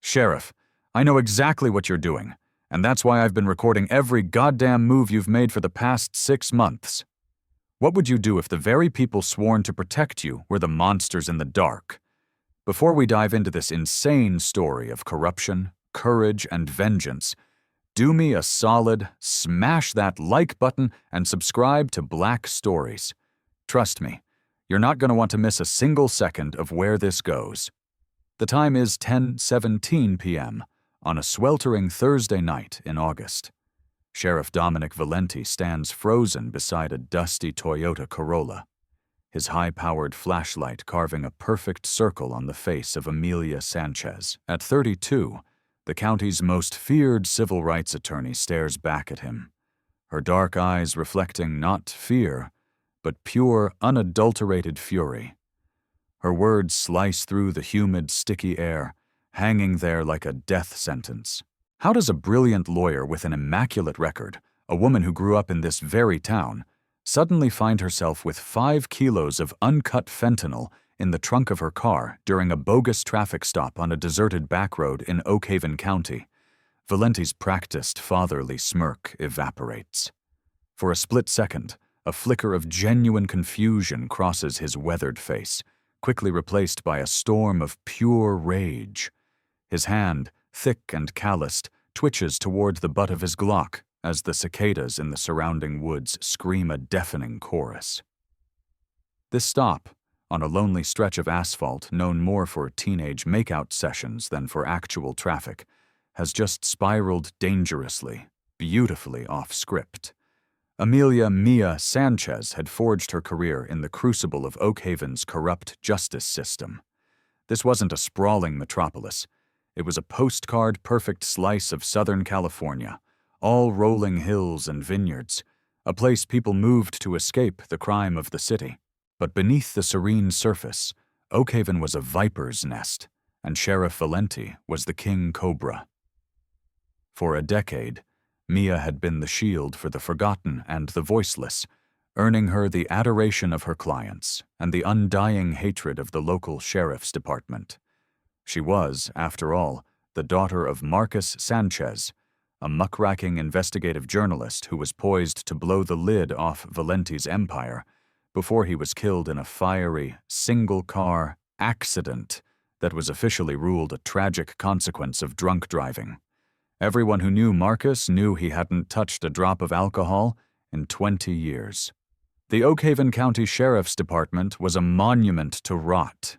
Sheriff, I know exactly what you're doing, and that's why I've been recording every goddamn move you've made for the past 6 months. What would you do if the very people sworn to protect you were the monsters in the dark? Before we dive into this insane story of corruption, courage, and vengeance, do me a solid, smash that like button and subscribe to Black Stories. Trust me, you're not going to want to miss a single second of where this goes. The time is 10:17 p.m. on a sweltering Thursday night in August. Sheriff Dominic Valente stands frozen beside a dusty Toyota Corolla, his high-powered flashlight carving a perfect circle on the face of Amelia Sanchez. At 32, the county's most feared civil rights attorney stares back at him, her dark eyes reflecting not fear, but pure, unadulterated fury. Her words slice through the humid, sticky air, hanging there like a death sentence. How does a brilliant lawyer with an immaculate record, a woman who grew up in this very town, suddenly find herself with 5 kilos of uncut fentanyl in the trunk of her car during a bogus traffic stop on a deserted back road in Oakhaven County? Valente's practiced fatherly smirk evaporates. For a split second, a flicker of genuine confusion crosses his weathered face, quickly replaced by a storm of pure rage. His hand, thick and calloused, twitches toward the butt of his Glock as the cicadas in the surrounding woods scream a deafening chorus. This stop, on a lonely stretch of asphalt known more for teenage makeout sessions than for actual traffic, has just spiraled dangerously, beautifully off script. Amelia "Mia" Sanchez had forged her career in the crucible of Oakhaven's corrupt justice system. This wasn't a sprawling metropolis. It was a postcard-perfect slice of Southern California, all rolling hills and vineyards, a place people moved to escape the crime of the city. But beneath the serene surface, Oakhaven was a viper's nest, and Sheriff Valente was the king cobra. For a decade, Mia had been the shield for the forgotten and the voiceless, earning her the adoration of her clients and the undying hatred of the local sheriff's department. She was, after all, the daughter of Marcus Sanchez, a muckraking investigative journalist who was poised to blow the lid off Valente's empire before he was killed in a fiery, single-car accident that was officially ruled a tragic consequence of drunk driving. Everyone who knew Marcus knew he hadn't touched a drop of alcohol in 20 years. The Oakhaven County Sheriff's Department was a monument to rot.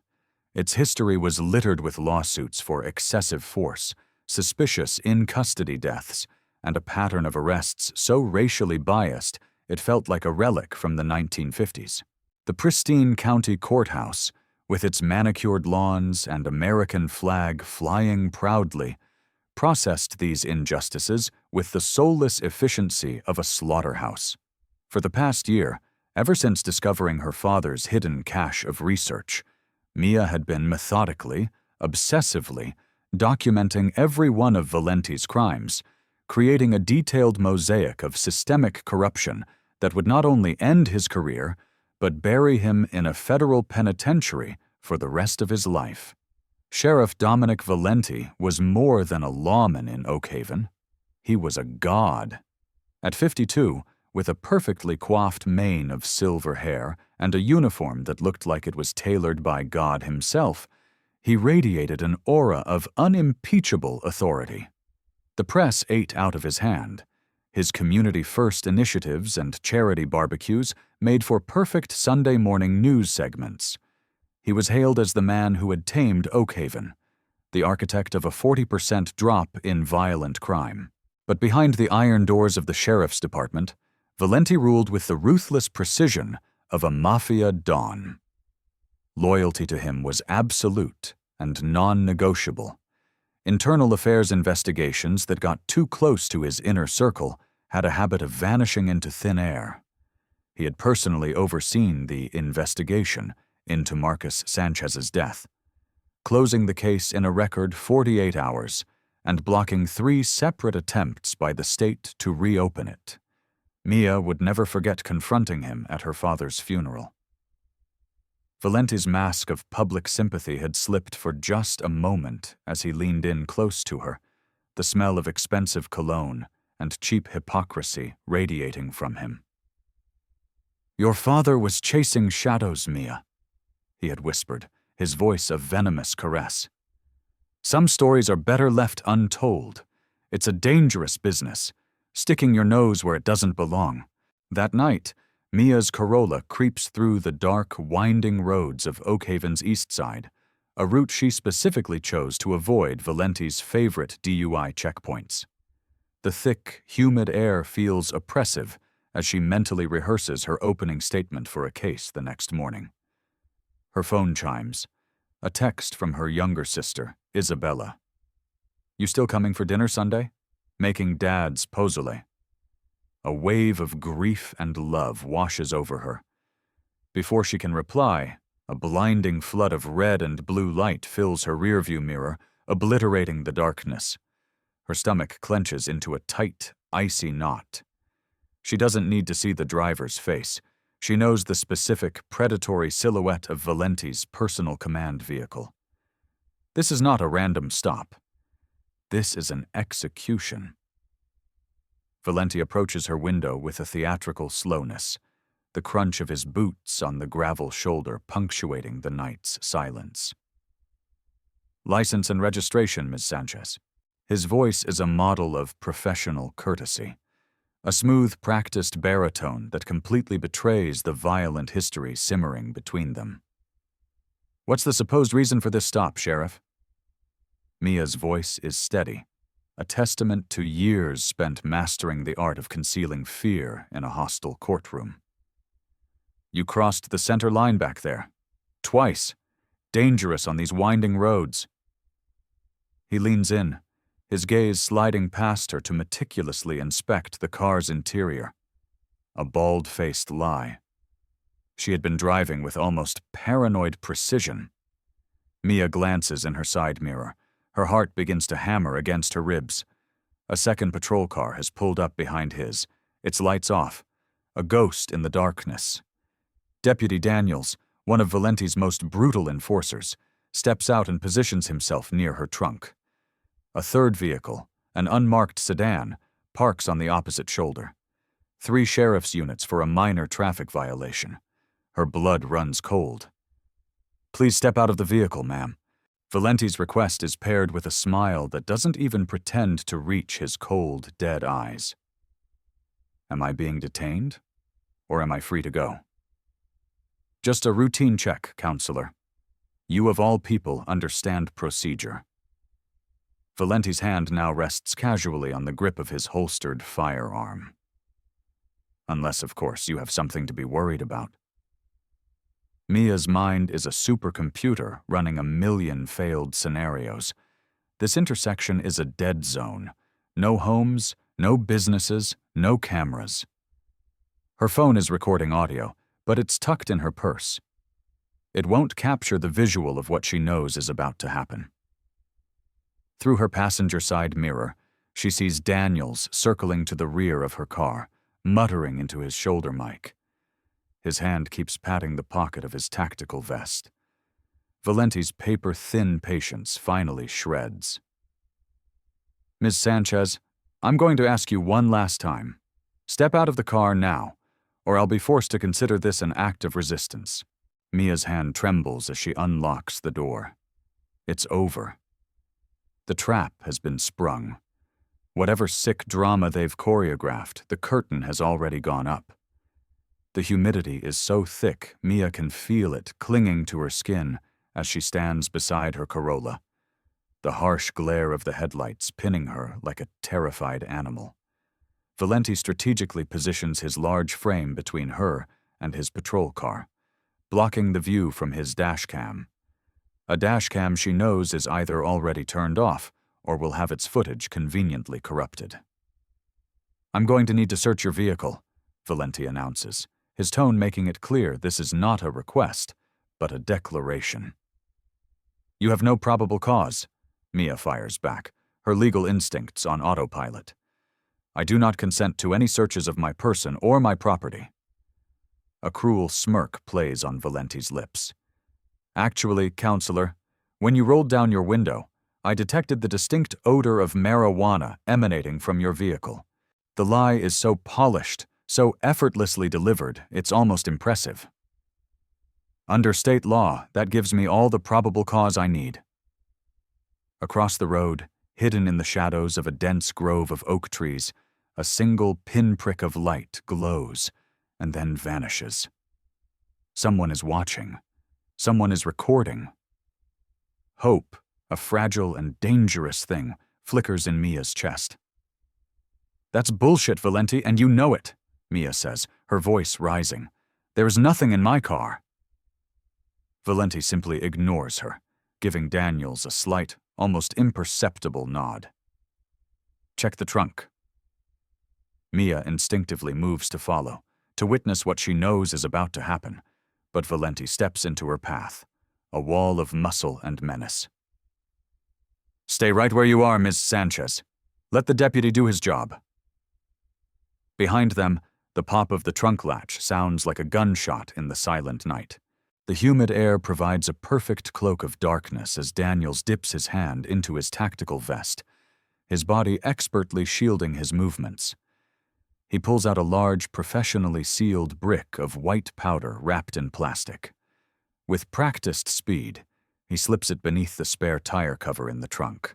Its history was littered with lawsuits for excessive force, suspicious in-custody deaths, and a pattern of arrests so racially biased it felt like a relic from the 1950s. The pristine county courthouse, with its manicured lawns and American flag flying proudly, processed these injustices with the soulless efficiency of a slaughterhouse. For the past year, ever since discovering her father's hidden cache of research, Mia had been methodically, obsessively, documenting every one of Valente's crimes, creating a detailed mosaic of systemic corruption that would not only end his career, but bury him in a federal penitentiary for the rest of his life. Sheriff Dominic Valente was more than a lawman in Oakhaven. He was a god. At 52, with a perfectly coiffed mane of silver hair and a uniform that looked like it was tailored by God himself, he radiated an aura of unimpeachable authority. The press ate out of his hand. His community-first initiatives and charity barbecues made for perfect Sunday morning news segments. He was hailed as the man who had tamed Oakhaven, the architect of a 40% drop in violent crime. But behind the iron doors of the sheriff's department, Valente ruled with the ruthless precision of a mafia don. Loyalty to him was absolute and non-negotiable. Internal affairs investigations that got too close to his inner circle had a habit of vanishing into thin air. He had personally overseen the investigation into Marcus Sanchez's death, closing the case in a record 48 hours and blocking 3 separate attempts by the state to reopen it. Mia would never forget confronting him at her father's funeral. Valente's mask of public sympathy had slipped for just a moment as he leaned in close to her, the smell of expensive cologne and cheap hypocrisy radiating from him. "Your father was chasing shadows, Mia," he had whispered, his voice a venomous caress. "Some stories are better left untold. It's a dangerous business, sticking your nose where it doesn't belong." That night, Mia's Corolla creeps through the dark, winding roads of Oakhaven's east side, a route she specifically chose to avoid Valente's favorite DUI checkpoints. The thick, humid air feels oppressive as she mentally rehearses her opening statement for a case the next morning. Her phone chimes, a text from her younger sister, Isabella. "You still coming for dinner Sunday? Making Dad's pozole." A wave of grief and love washes over her. Before she can reply, a blinding flood of red and blue light fills her rearview mirror, obliterating the darkness. Her stomach clenches into a tight, icy knot. She doesn't need to see the driver's face. She knows the specific, predatory silhouette of Valente's personal command vehicle. This is not a random stop. This is an execution. Valente approaches her window with a theatrical slowness, the crunch of his boots on the gravel shoulder punctuating the night's silence. "License and registration, Ms. Sanchez." His voice is a model of professional courtesy, a smooth, practiced baritone that completely betrays the violent history simmering between them. "What's the supposed reason for this stop, Sheriff?" Mia's voice is steady, a testament to years spent mastering the art of concealing fear in a hostile courtroom. "You crossed the center line back there. Twice. Dangerous on these winding roads." He leans in, his gaze sliding past her to meticulously inspect the car's interior. A bald-faced lie. She had been driving with almost paranoid precision. Mia glances in her side mirror. Her heart begins to hammer against her ribs. A second patrol car has pulled up behind his, its lights off, a ghost in the darkness. Deputy Daniels, one of Valente's most brutal enforcers, steps out and positions himself near her trunk. A third vehicle, an unmarked sedan, parks on the opposite shoulder. 3 sheriff's units for a minor traffic violation. Her blood runs cold. "Please step out of the vehicle, ma'am." Valente's request is paired with a smile that doesn't even pretend to reach his cold, dead eyes. "Am I being detained? Or am I free to go?" "Just a routine check, counselor. You of all people understand procedure." Valente's hand now rests casually on the grip of his holstered firearm. "Unless, of course, you have something to be worried about." Mia's mind is a supercomputer running a million failed scenarios. This intersection is a dead zone. No homes, no businesses, no cameras. Her phone is recording audio, but it's tucked in her purse. It won't capture the visual of what she knows is about to happen. Through her passenger side mirror, she sees Daniels circling to the rear of her car, muttering into his shoulder mic. His hand keeps patting the pocket of his tactical vest. Valente's paper-thin patience finally shreds. "Ms. Sanchez, I'm going to ask you one last time. Step out of the car now, or I'll be forced to consider this an act of resistance." Mia's hand trembles as she unlocks the door. It's over. The trap has been sprung. Whatever sick drama they've choreographed, the curtain has already gone up. The humidity is so thick, Mia can feel it clinging to her skin as she stands beside her Corolla, the harsh glare of the headlights pinning her like a terrified animal. Valente strategically positions his large frame between her and his patrol car, blocking the view from his dash cam. A dash cam she knows is either already turned off or will have its footage conveniently corrupted. "I'm going to need to search your vehicle," Valente announces, his tone making it clear this is not a request, but a declaration. "You have no probable cause," Mia fires back, her legal instincts on autopilot. "I do not consent to any searches of my person or my property." A cruel smirk plays on Valente's lips. Actually, counselor, when you rolled down your window, I detected the distinct odor of marijuana emanating from your vehicle. The lie is so polished, so effortlessly delivered, it's almost impressive. Under state law, that gives me all the probable cause I need. Across the road, hidden in the shadows of a dense grove of oak trees, a single pinprick of light glows and then vanishes. Someone is watching. Someone is recording. Hope, a fragile and dangerous thing, flickers in Mia's chest. That's bullshit, Valente, and you know it, Mia says, her voice rising. There is nothing in my car. Valente simply ignores her, giving Daniels a slight, almost imperceptible nod. Check the trunk. Mia instinctively moves to follow, to witness what she knows is about to happen, but Valente steps into her path, a wall of muscle and menace. Stay right where you are, Ms. Sanchez. Let the deputy do his job. Behind them, the pop of the trunk latch sounds like a gunshot in the silent night. The humid air provides a perfect cloak of darkness as Daniels dips his hand into his tactical vest, his body expertly shielding his movements. He pulls out a large, professionally sealed brick of white powder wrapped in plastic. With practiced speed, he slips it beneath the spare tire cover in the trunk.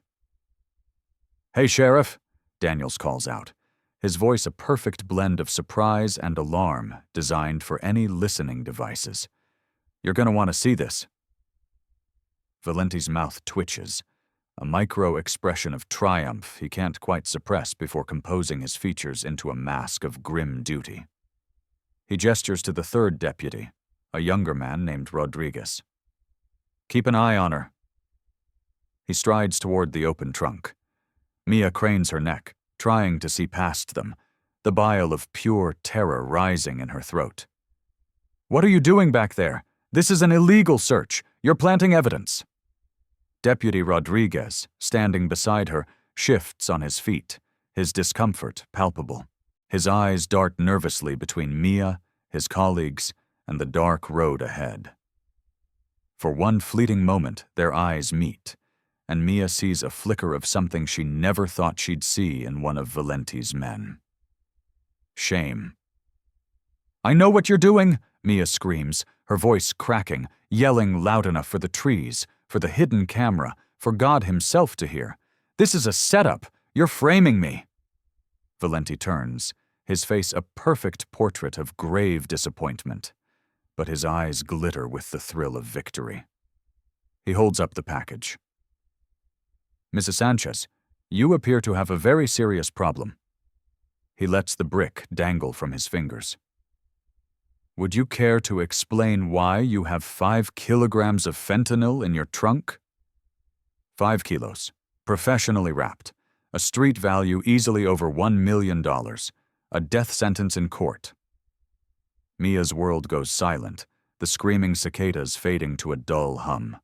Hey, Sheriff, Daniels calls out, his voice a perfect blend of surprise and alarm designed for any listening devices. You're going to want to see this. Valente's mouth twitches, a micro-expression of triumph he can't quite suppress before composing his features into a mask of grim duty. He gestures to the third deputy, a younger man named Rodriguez. Keep an eye on her. He strides toward the open trunk. Mia cranes her neck, trying to see past them, the bile of pure terror rising in her throat. What are you doing back there? This is an illegal search. You're planting evidence. Deputy Rodriguez, standing beside her, shifts on his feet, his discomfort palpable. His eyes dart nervously between Mia, his colleagues, and the dark road ahead. For one fleeting moment, their eyes meet, and Mia sees a flicker of something she never thought she'd see in one of Valente's men. Shame. I know what you're doing, Mia screams, her voice cracking, yelling loud enough for the trees, for the hidden camera, for God himself to hear. This is a setup. You're framing me. Valente turns, his face a perfect portrait of grave disappointment, but his eyes glitter with the thrill of victory. He holds up the package. Mrs. Sanchez, you appear to have a very serious problem. He lets the brick dangle from his fingers. Would you care to explain why you have 5 kilograms of fentanyl in your trunk? 5 kilos, professionally wrapped, a street value easily over $1 million, a death sentence in court. Mia's world goes silent, the screaming cicadas fading to a dull hum.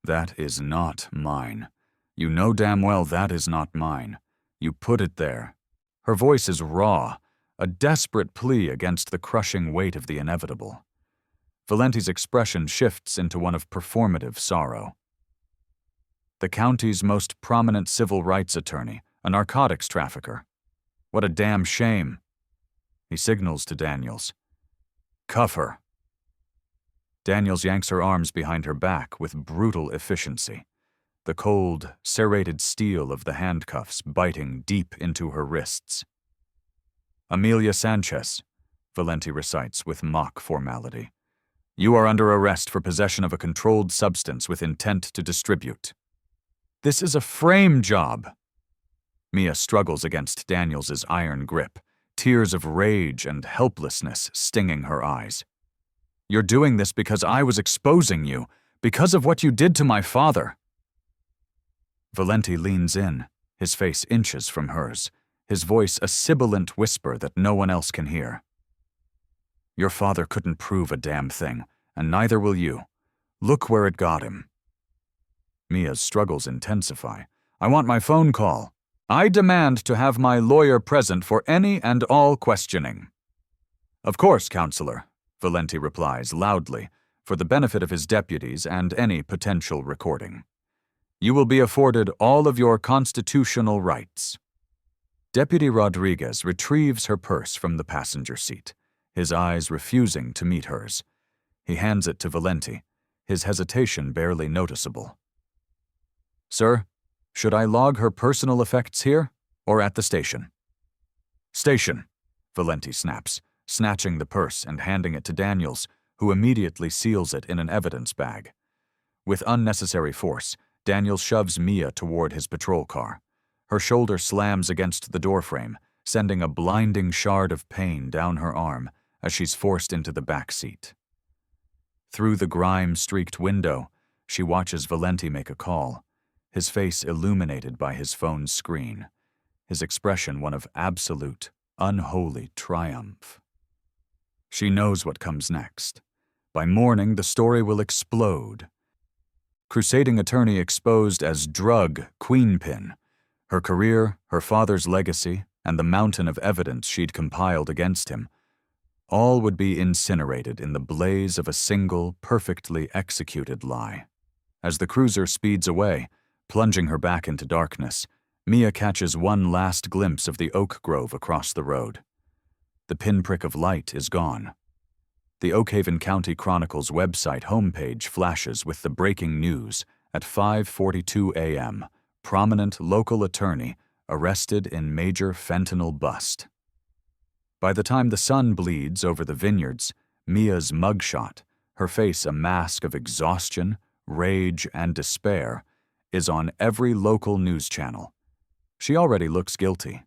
That is not mine. You know damn well that is not mine. You put it there. Her voice is raw, a desperate plea against the crushing weight of the inevitable. Valente's expression shifts into one of performative sorrow. The county's most prominent civil rights attorney, a narcotics trafficker. What a damn shame. He signals to Daniels. Cuff her. Daniels yanks her arms behind her back with brutal efficiency, the cold, serrated steel of the handcuffs biting deep into her wrists. Amelia Sanchez, Valente recites with mock formality. You are under arrest for possession of a controlled substance with intent to distribute. This is a frame job. Mia struggles against Daniels's iron grip, tears of rage and helplessness stinging her eyes. You're doing this because I was exposing you, because of what you did to my father. Valente leans in, his face inches from hers, his voice a sibilant whisper that no one else can hear. Your father couldn't prove a damn thing, and neither will you. Look where it got him. Mia's struggles intensify. I want my phone call. I demand to have my lawyer present for any and all questioning. Of course, counselor, Valente replies loudly, for the benefit of his deputies and any potential recording. You will be afforded all of your constitutional rights. Deputy Rodriguez retrieves her purse from the passenger seat, his eyes refusing to meet hers. He hands it to Valente, his hesitation barely noticeable. Sir, should I log her personal effects here or at the station? Station, Valente snaps, snatching the purse and handing it to Daniels, who immediately seals it in an evidence bag. With unnecessary force, Daniels shoves Mia toward his patrol car. Her shoulder slams against the doorframe, sending a blinding shard of pain down her arm as she's forced into the back seat. Through the grime-streaked window, she watches Valente make a call, his face illuminated by his phone's screen, his expression one of absolute, unholy triumph. She knows what comes next. By morning, the story will explode. Crusading attorney exposed as drug queenpin, her career, her father's legacy, and the mountain of evidence she'd compiled against him, all would be incinerated in the blaze of a single, perfectly executed lie. As the cruiser speeds away, plunging her back into darkness, Mia catches one last glimpse of the oak grove across the road. The pinprick of light is gone. The Oakhaven County Chronicle's website homepage flashes with the breaking news at 5:42 a.m. Prominent local attorney arrested in major fentanyl bust. By the time the sun bleeds over the vineyards, Mia's mugshot, her face a mask of exhaustion, rage, and despair, is on every local news channel. She already looks guilty.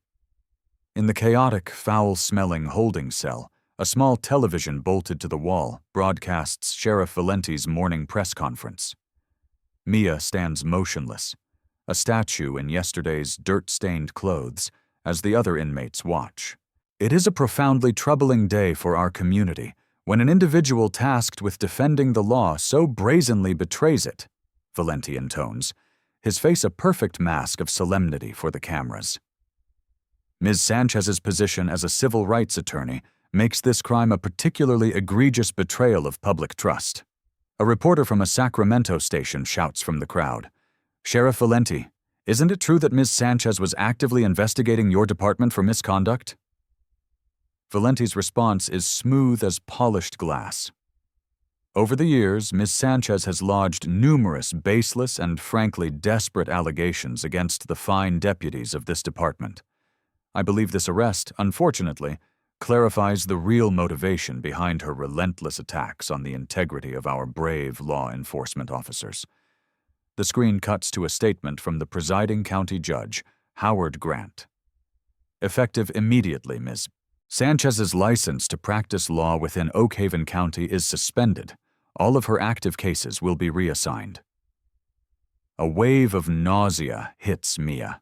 In the chaotic, foul-smelling holding cell, a small television bolted to the wall broadcasts Sheriff Valente's morning press conference. Mia stands motionless, a statue in yesterday's dirt-stained clothes, as the other inmates watch. It is a profoundly troubling day for our community when an individual tasked with defending the law so brazenly betrays it, Valente intones, his face a perfect mask of solemnity for the cameras. Ms. Sanchez's position as a civil rights attorney makes this crime a particularly egregious betrayal of public trust. A reporter from a Sacramento station shouts from the crowd, "Sheriff Valente, isn't it true that Ms. Sanchez was actively investigating your department for misconduct?" Valente's response is smooth as polished glass. Over the years, Ms. Sanchez has lodged numerous baseless and frankly desperate allegations against the fine deputies of this department. I believe this arrest, unfortunately, clarifies the real motivation behind her relentless attacks on the integrity of our brave law enforcement officers. The screen cuts to a statement from the presiding county judge, Howard Grant. Effective immediately, Ms. Sanchez's license to practice law within Oakhaven County is suspended. All of her active cases will be reassigned. A wave of nausea hits Mia.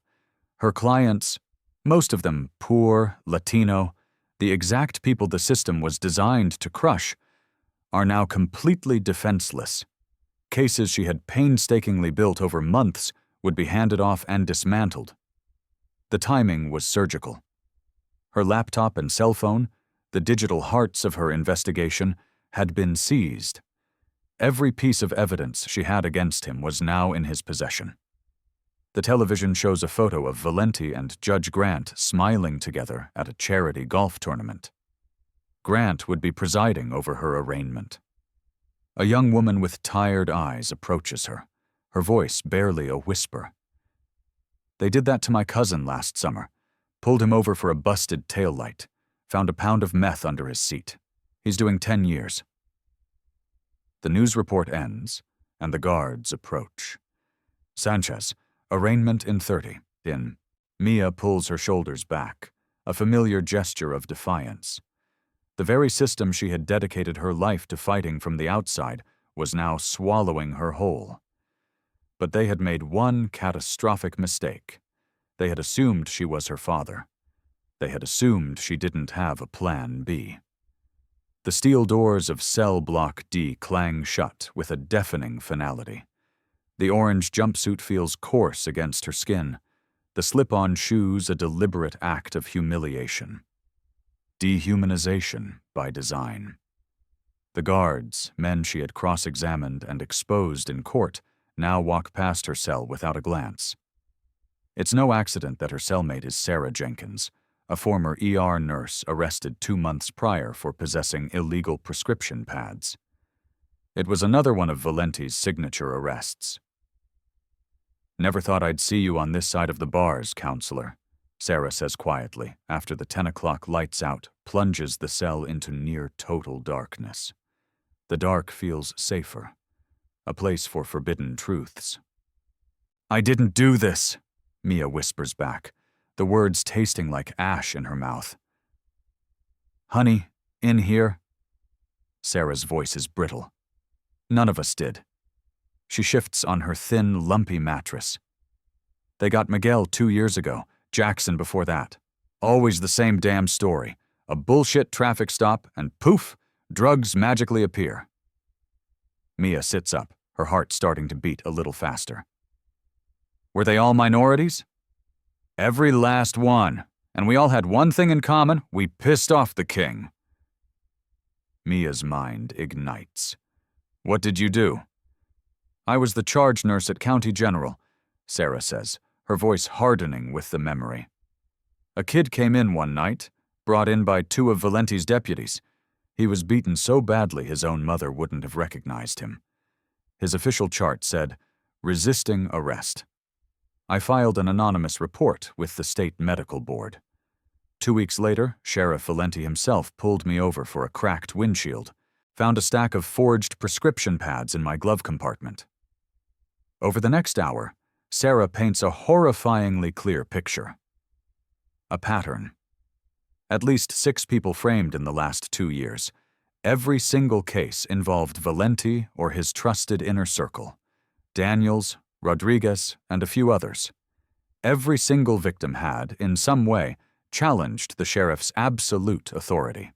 Her clients, most of them poor, Latino, the exact people the system was designed to crush, are now completely defenseless. Cases she had painstakingly built over months would be handed off and dismantled. The timing was surgical. Her laptop and cell phone, the digital hearts of her investigation, had been seized. Every piece of evidence she had against him was now in his possession. The television shows a photo of Valente and Judge Grant smiling together at a charity golf tournament. Grant would be presiding over her arraignment. A young woman with tired eyes approaches her, her voice barely a whisper. "They did that to my cousin last summer. Pulled him over for a busted taillight. Found a pound of meth under his seat. He's doing 10 years. The news report ends, and the guards approach. Sanchez, arraignment in 30. In. Mia pulls her shoulders back, a familiar gesture of defiance. The very system she had dedicated her life to fighting from the outside was now swallowing her whole. But they had made one catastrophic mistake. They had assumed she was her father. They had assumed she didn't have a plan B. The steel doors of cell block D clang shut with a deafening finality. The orange jumpsuit feels coarse against her skin, the slip-on shoes a deliberate act of humiliation. Dehumanization by design. The guards, men she had cross-examined and exposed in court, now walk past her cell without a glance. It's no accident that her cellmate is Sarah Jenkins, a former ER nurse arrested 2 months prior for possessing illegal prescription pads. It was another one of Valente's signature arrests. "Never thought I'd see you on this side of the bars, counselor," Sarah says quietly after the 10 o'clock lights out plunges the cell into near total darkness. The dark feels safer, a place for forbidden truths. "I didn't do this," Mia whispers back, the words tasting like ash in her mouth. "Honey, in here?" Sarah's voice is brittle. "None of us did." She shifts on her thin, lumpy mattress. "They got Miguel 2 years ago, Jackson before that. Always the same damn story. A bullshit traffic stop, and poof, drugs magically appear." Mia sits up, her heart starting to beat a little faster. "Were they all minorities?" "Every last one. And we all had one thing in common: we pissed off the king." Mia's mind ignites. "What did you do?" "I was the charge nurse at County General," Sarah says, her voice hardening with the memory. "A kid came in one night, brought in by 2 of Valente's deputies. He was beaten so badly his own mother wouldn't have recognized him. His official chart said, 'Resisting arrest.' I filed an anonymous report with the state medical board. 2 weeks later, Sheriff Valente himself pulled me over for a cracked windshield, found a stack of forged prescription pads in my glove compartment." Over the next hour, Sarah paints a horrifyingly clear picture. A pattern. At least 6 people framed in the last 2 years. Every single case involved Valente or his trusted inner circle. Daniels, Rodriguez, and a few others. Every single victim had, in some way, challenged the sheriff's absolute authority.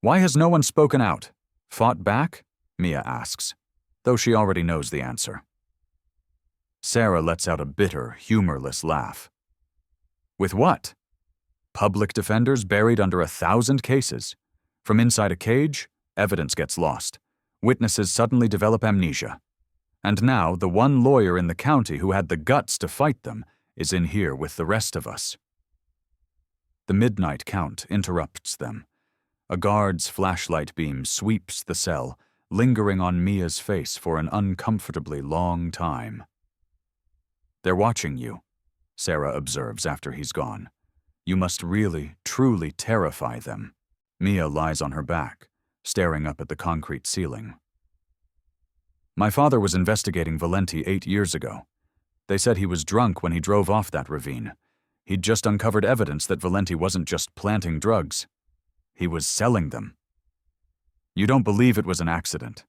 "Why has no one spoken out? Fought back?" Mia asks, though she already knows the answer. Sarah lets out a bitter, humorless laugh. "With what? Public defenders buried under 1,000 cases. From inside a cage, evidence gets lost. Witnesses suddenly develop amnesia. And now the one lawyer in the county who had the guts to fight them is in here with the rest of us." The midnight count interrupts them. A guard's flashlight beam sweeps the cell, lingering on Mia's face for an uncomfortably long time. "They're watching you," Sarah observes after he's gone. "You must really, truly terrify them." Mia lies on her back, staring up at the concrete ceiling. "My father was investigating Valente 8 years ago. They said he was drunk when he drove off that ravine. He'd just uncovered evidence that Valente wasn't just planting drugs. He was selling them. You don't believe it was an accident?"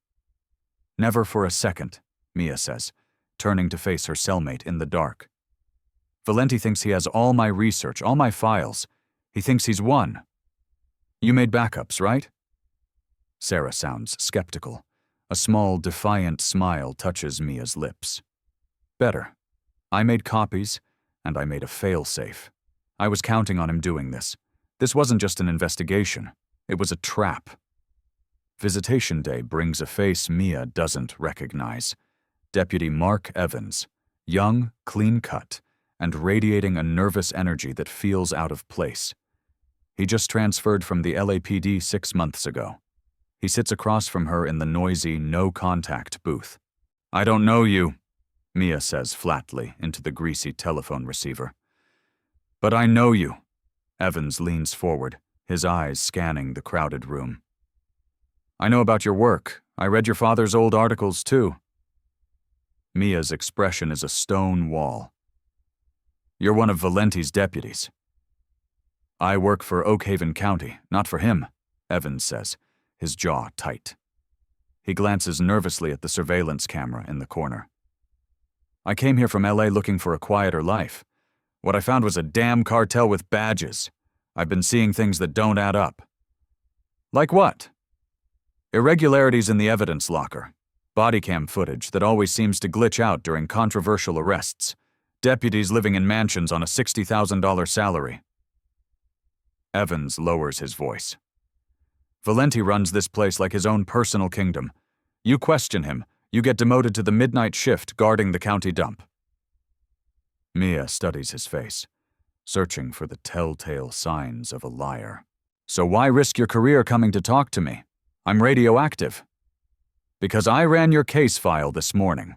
"Never for a second," Mia says, turning to face her cellmate in the dark. "Valente thinks he has all my research, all my files. He thinks he's won. You made backups, right?" Sarah sounds skeptical. A small, defiant smile touches Mia's lips. "Better. I made copies, and I made a fail-safe. I was counting on him doing this. This wasn't just an investigation. It was a trap." Visitation Day brings a face Mia doesn't recognize. Deputy Mark Evans, young, clean-cut, and radiating a nervous energy that feels out of place. He just transferred from the LAPD 6 months ago. He sits across from her in the noisy, no-contact booth. "I don't know you," Mia says flatly into the greasy telephone receiver. "But I know you." Evans leans forward, his eyes scanning the crowded room. "I know about your work. I read your father's old articles, too." Mia's expression is a stone wall. "You're one of Valente's deputies." "I work for Oakhaven County, not for him," Evans says, his jaw tight. He glances nervously at the surveillance camera in the corner. "I came here from LA looking for a quieter life. What I found was a damn cartel with badges. I've been seeing things that don't add up." "Like what?" "Irregularities in the evidence locker. Body cam footage that always seems to glitch out during controversial arrests. Deputies living in mansions on a $60,000 salary." Evans lowers his voice. Valente runs this place like his own personal kingdom. You question him, you get demoted to the midnight shift guarding the county dump. Mia studies his face, searching for the telltale signs of a liar. So why risk your career coming to talk to me? I'm radioactive. Because I ran your case file this morning.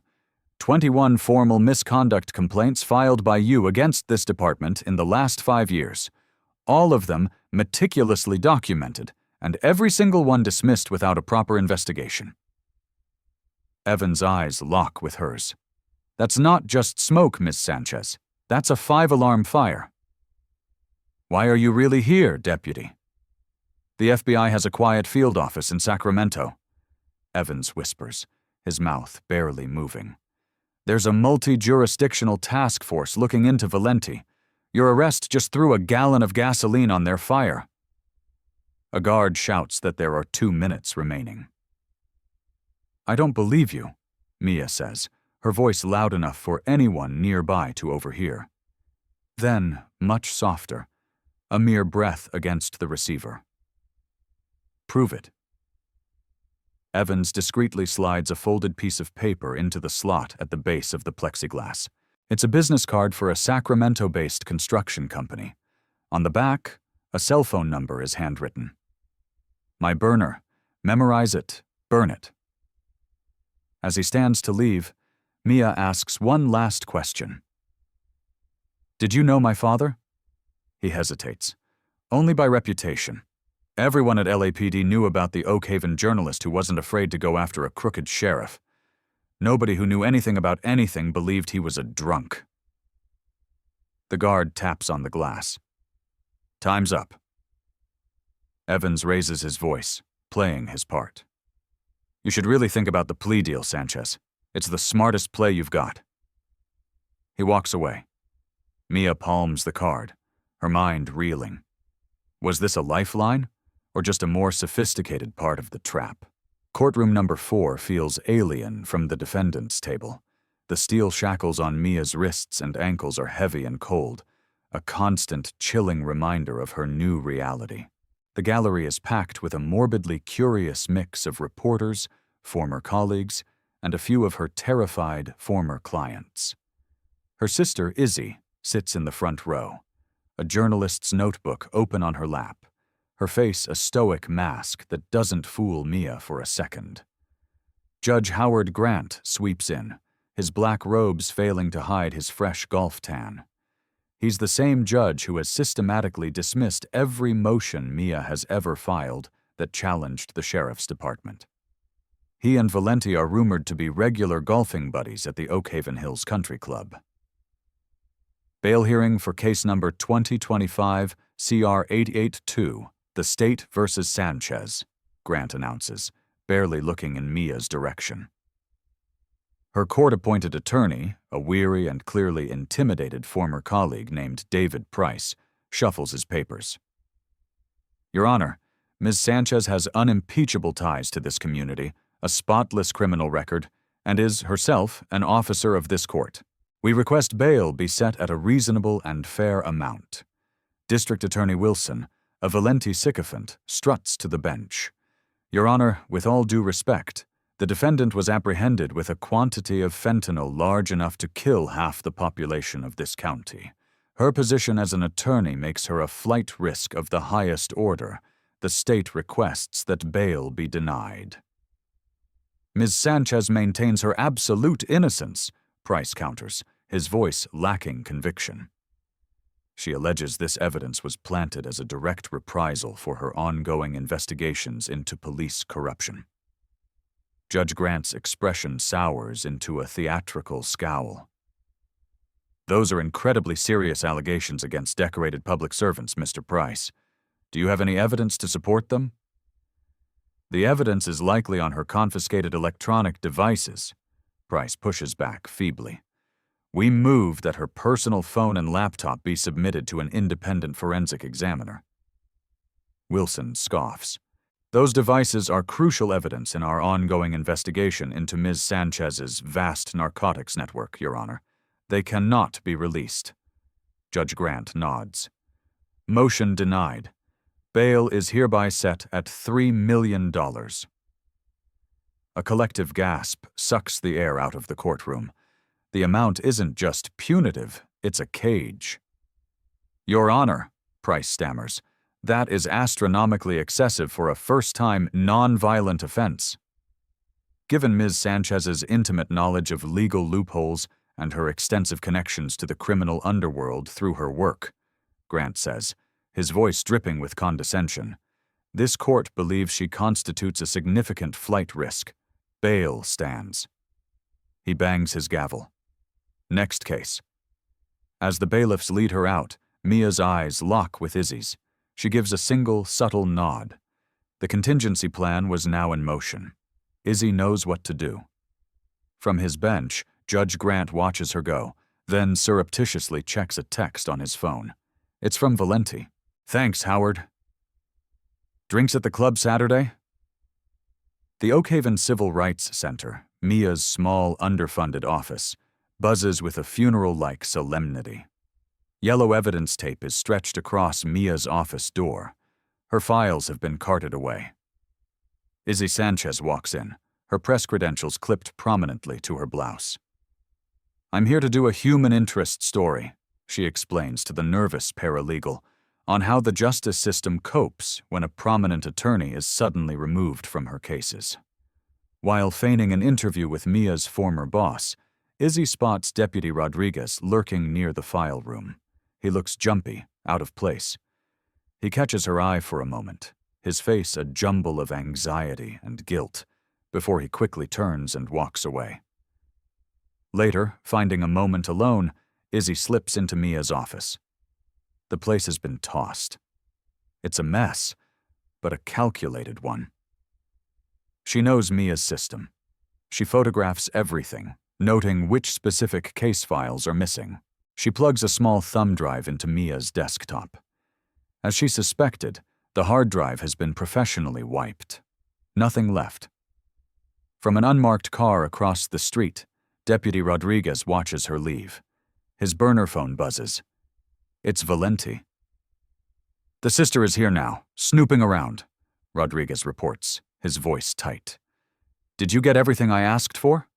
21 formal misconduct complaints filed by you against this department in the last 5 years. All of them meticulously documented, and every single one dismissed without a proper investigation. Evan's eyes lock with hers. That's not just smoke, Miss Sanchez. That's a 5-alarm fire. Why are you really here, Deputy? The FBI has a quiet field office in Sacramento. Evans whispers, his mouth barely moving. There's a multi-jurisdictional task force looking into Valente. Your arrest just threw a gallon of gasoline on their fire. A guard shouts that there are 2 minutes remaining. I don't believe you, Mia says, her voice loud enough for anyone nearby to overhear. Then, much softer, a mere breath against the receiver. Prove it. Evans discreetly slides a folded piece of paper into the slot at the base of the plexiglass. It's a business card for a Sacramento-based construction company. On the back, a cell phone number is handwritten. My burner. Memorize it. Burn it. As he stands to leave, Mia asks one last question. Did you know my father? He hesitates. Only by reputation. Everyone at LAPD knew about the Oak Haven journalist who wasn't afraid to go after a crooked sheriff. Nobody who knew anything about anything believed he was a drunk. The guard taps on the glass. Time's up. Evans raises his voice, playing his part. You should really think about the plea deal, Sanchez. It's the smartest play you've got. He walks away. Mia palms the card, her mind reeling. Was this a lifeline, or just a more sophisticated part of the trap? Courtroom number 4 feels alien from the defendant's table. The steel shackles on Mia's wrists and ankles are heavy and cold, a constant chilling reminder of her new reality. The gallery is packed with a morbidly curious mix of reporters, former colleagues, and a few of her terrified former clients. Her sister, Izzy, sits in the front row, a journalist's notebook open on her lap, her face a stoic mask that doesn't fool Mia for a second. Judge Howard Grant sweeps in, his black robes failing to hide his fresh golf tan. He's the same judge who has systematically dismissed every motion Mia has ever filed that challenged the sheriff's department. He and Valente are rumored to be regular golfing buddies at the Oak Haven Hills Country Club. Bail hearing for case number 2025 CR 882, The State versus Sanchez, Grant announces, barely looking in Mia's direction. Her court-appointed attorney, a weary and clearly intimidated former colleague named David Price, shuffles his papers. Your Honor, Ms. Sanchez has unimpeachable ties to this community, a spotless criminal record, and is, herself, an officer of this court. We request bail be set at a reasonable and fair amount. District Attorney Wilson, a Valente sycophant, struts to the bench. Your Honor, with all due respect, the defendant was apprehended with a quantity of fentanyl large enough to kill half the population of this county. Her position as an attorney makes her a flight risk of the highest order. The state requests that bail be denied. Ms. Sanchez maintains her absolute innocence, Price counters, his voice lacking conviction. She alleges this evidence was planted as a direct reprisal for her ongoing investigations into police corruption. Judge Grant's expression sours into a theatrical scowl. Those are incredibly serious allegations against decorated public servants, Mr. Price. Do you have any evidence to support them? The evidence is likely on her confiscated electronic devices. Price pushes back feebly. We move that her personal phone and laptop be submitted to an independent forensic examiner. Wilson scoffs. Those devices are crucial evidence in our ongoing investigation into Ms. Sanchez's vast narcotics network, Your Honor. They cannot be released. Judge Grant nods. Motion denied. Bail is hereby set at $3 million. A collective gasp sucks the air out of the courtroom. The amount isn't just punitive, it's a cage. Your Honor, Price stammers, that is astronomically excessive for a first-time, non-violent offense. Given Ms. Sanchez's intimate knowledge of legal loopholes and her extensive connections to the criminal underworld through her work, Grant says, his voice dripping with condescension, this court believes she constitutes a significant flight risk. Bail stands. He bangs his gavel. Next case. As the bailiffs lead her out, Mia's eyes lock with Izzy's. She gives a single, subtle nod. The contingency plan was now in motion. Izzy knows what to do. From his bench, Judge Grant watches her go, then surreptitiously checks a text on his phone. It's from Valente. Thanks, Howard. Drinks at the club Saturday? The Oakhaven Civil Rights Center, Mia's small, underfunded office, buzzes with a funeral-like solemnity. Yellow evidence tape is stretched across Mia's office door. Her files have been carted away. Izzy Sanchez walks in, her press credentials clipped prominently to her blouse. I'm here to do a human interest story, she explains to the nervous paralegal, on how the justice system copes when a prominent attorney is suddenly removed from her cases. While feigning an interview with Mia's former boss, Izzy spots Deputy Rodriguez lurking near the file room. He looks jumpy, out of place. He catches her eye for a moment, his face a jumble of anxiety and guilt, before he quickly turns and walks away. Later, finding a moment alone, Izzy slips into Mia's office. The place has been tossed. It's a mess, but a calculated one. She knows Mia's system. She photographs everything, noting which specific case files are missing. She plugs a small thumb drive into Mia's desktop. As she suspected, the hard drive has been professionally wiped. Nothing left. From an unmarked car across the street, Deputy Rodriguez watches her leave. His burner phone buzzes. It's Valente. The sister is here now, snooping around, Rodriguez reports, his voice tight. Did you get everything I asked for?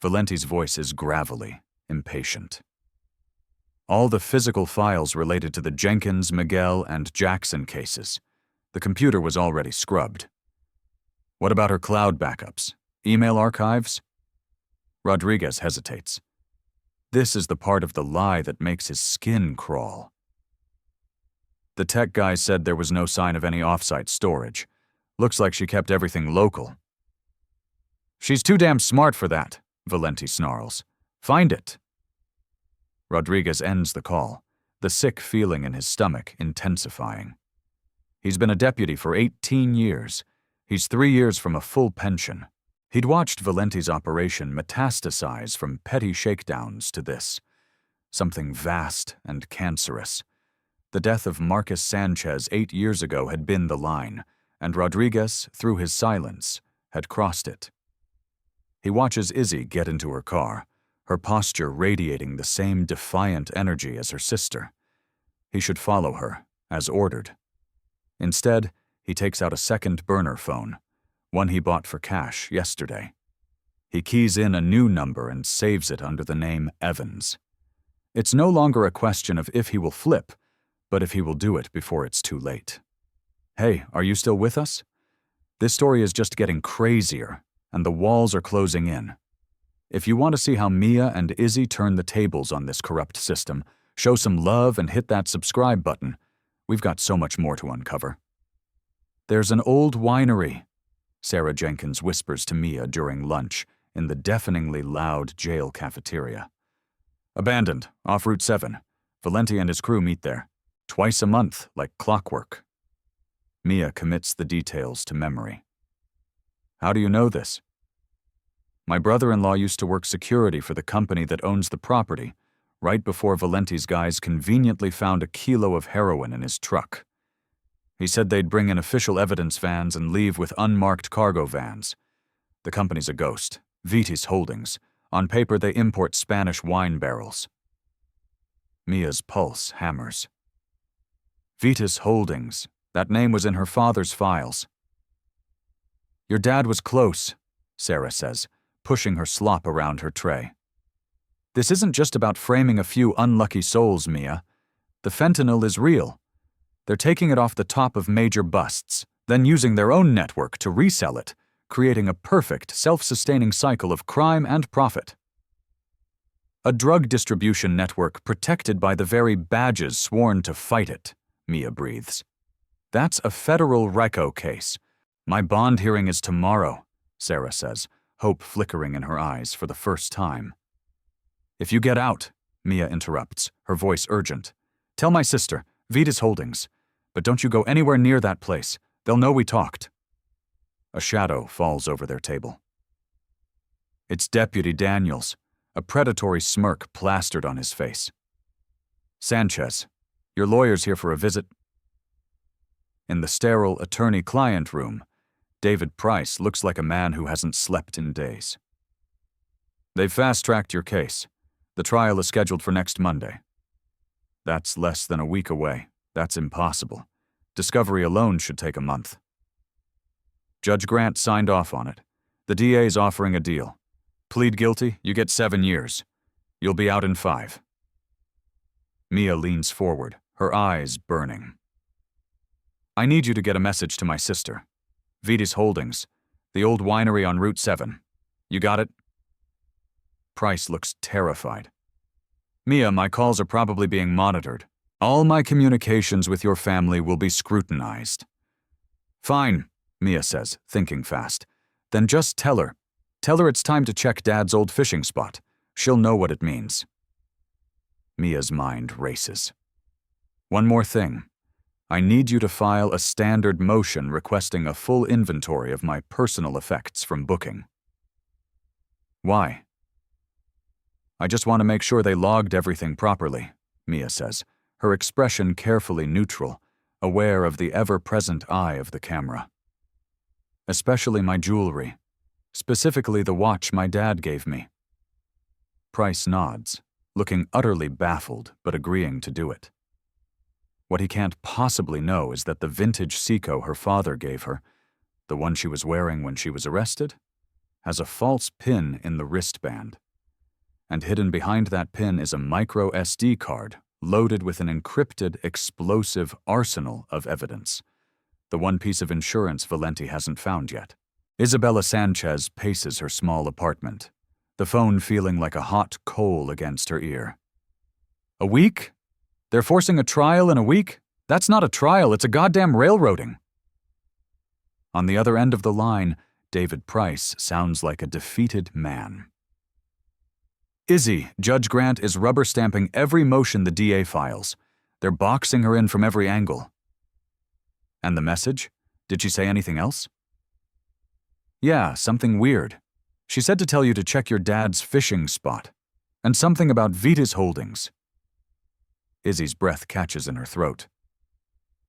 Valente's voice is gravelly, impatient. All the physical files related to the Jenkins, Miguel, and Jackson cases. The computer was already scrubbed. What about her cloud backups? Email archives? Rodriguez hesitates. This is the part of the lie that makes his skin crawl. The tech guy said there was no sign of any off-site storage. Looks like she kept everything local. She's too damn smart for that, Valente snarls. Find it. Rodriguez ends the call, the sick feeling in his stomach intensifying. He's been a deputy for 18 years. He's 3 years from a full pension. He'd watched Valente's operation metastasize from petty shakedowns to this, something vast and cancerous. The death of Marcus Sanchez 8 years ago had been the line, and Rodriguez, through his silence, had crossed it. He watches Izzy get into her car, her posture radiating the same defiant energy as her sister. He should follow her, as ordered. Instead, he takes out a second burner phone, one he bought for cash yesterday. He keys in a new number and saves it under the name Evans. It's no longer a question of if he will flip, but if he will do it before it's too late. Hey, are you still with us? This story is just getting crazier, and the walls are closing in. If you want to see how Mia and Izzy turn the tables on this corrupt system, show some love and hit that subscribe button. We've got so much more to uncover. There's an old winery, Sarah Jenkins whispers to Mia during lunch in the deafeningly loud jail cafeteria. Abandoned, off Route 7. Valente and his crew meet there. Twice a month, like clockwork. Mia commits the details to memory. How do you know this? My brother-in-law used to work security for the company that owns the property, right before Valente's guys conveniently found a kilo of heroin in his truck. He said they'd bring in official evidence vans and leave with unmarked cargo vans. The company's a ghost, Vitis Holdings. On paper, they import Spanish wine barrels. Mia's pulse hammers. Vitis Holdings. That name was in her father's files. Your dad was close, Sarah says, pushing her slop around her tray. This isn't just about framing a few unlucky souls, Mia. The fentanyl is real. They're taking it off the top of major busts, then using their own network to resell it, creating a perfect, self-sustaining cycle of crime and profit. A drug distribution network protected by the very badges sworn to fight it, Mia breathes. That's a federal RICO case. My bond hearing is tomorrow, Sarah says, hope flickering in her eyes for the first time. If you get out, Mia interrupts, her voice urgent. Tell my sister, Vitis Holdings, but don't you go anywhere near that place. They'll know we talked. A shadow falls over their table. It's Deputy Daniels, a predatory smirk plastered on his face. Sanchez, your lawyer's here for a visit. In the sterile attorney-client room, David Price looks like a man who hasn't slept in days. They've fast-tracked your case. The trial is scheduled for next Monday. That's less than a week away. That's impossible. Discovery alone should take a month. Judge Grant signed off on it. The DA's offering a deal. Plead guilty, you get 7 years. You'll be out in 5. Mia leans forward, her eyes burning. I need you to get a message to my sister. Vitis Holdings, the old winery on Route 7. You got it? Price looks terrified. Mia, my calls are probably being monitored. All my communications with your family will be scrutinized. Fine, Mia says, thinking fast. Then just tell her. Tell her it's time to check Dad's old fishing spot. She'll know what it means. Mia's mind races. One more thing. I need you to file a standard motion requesting a full inventory of my personal effects from booking. Why? I just want to make sure they logged everything properly, Mia says, her expression carefully neutral, aware of the ever-present eye of the camera. Especially my jewelry, specifically the watch my dad gave me. Price nods, looking utterly baffled but agreeing to do it. What he can't possibly know is that the vintage Seiko her father gave her, the one she was wearing when she was arrested, has a false pin in the wristband. And hidden behind that pin is a micro SD card loaded with an encrypted, explosive arsenal of evidence. The one piece of insurance Valente hasn't found yet. Isabella Sanchez paces her small apartment, the phone feeling like a hot coal against her ear. A week? They're forcing a trial in a week? That's not a trial, it's a goddamn railroading. On the other end of the line, David Price sounds like a defeated man. Izzy, Judge Grant is rubber-stamping every motion the DA files. They're boxing her in from every angle. And the message? Did she say anything else? Yeah, something weird. She said to tell you to check your dad's fishing spot. And something about Vitis Holdings. Izzy's breath catches in her throat.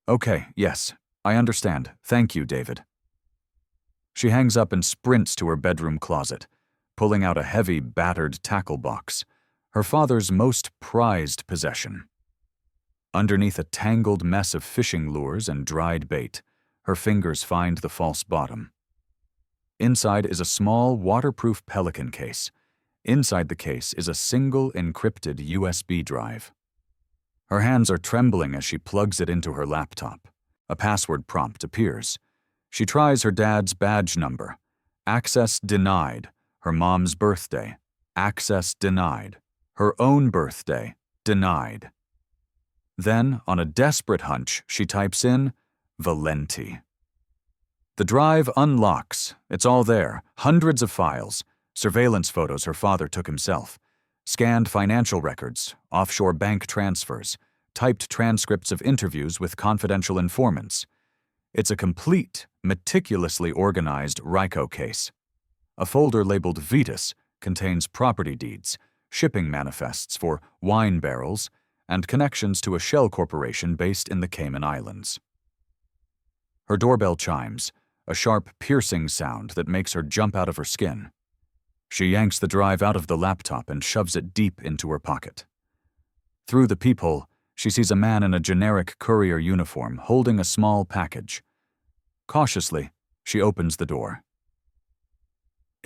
Okay, yes, I understand. Thank you, David. She hangs up and sprints to her bedroom closet, pulling out a heavy, battered tackle box, her father's most prized possession. Underneath a tangled mess of fishing lures and dried bait, her fingers find the false bottom. Inside is a small, waterproof Pelican case. Inside the case is a single encrypted USB drive. Her hands are trembling as she plugs it into her laptop. A password prompt appears. She tries her dad's badge number. Access denied. Her mom's birthday. Access denied. Her own birthday. Denied. Then, on a desperate hunch, she types in Valente. The drive unlocks. It's all there. Hundreds of files. Surveillance photos her father took himself. Scanned financial records, offshore bank transfers, typed transcripts of interviews with confidential informants. It's a complete, meticulously organized RICO case. A folder labeled Vitis contains property deeds, shipping manifests for wine barrels, and connections to a shell corporation based in the Cayman Islands. Her doorbell chimes, a sharp, piercing sound that makes her jump out of her skin. She yanks the drive out of the laptop and shoves it deep into her pocket. Through the peephole, She sees a man in a generic courier uniform holding a small package. Cautiously, she opens the door.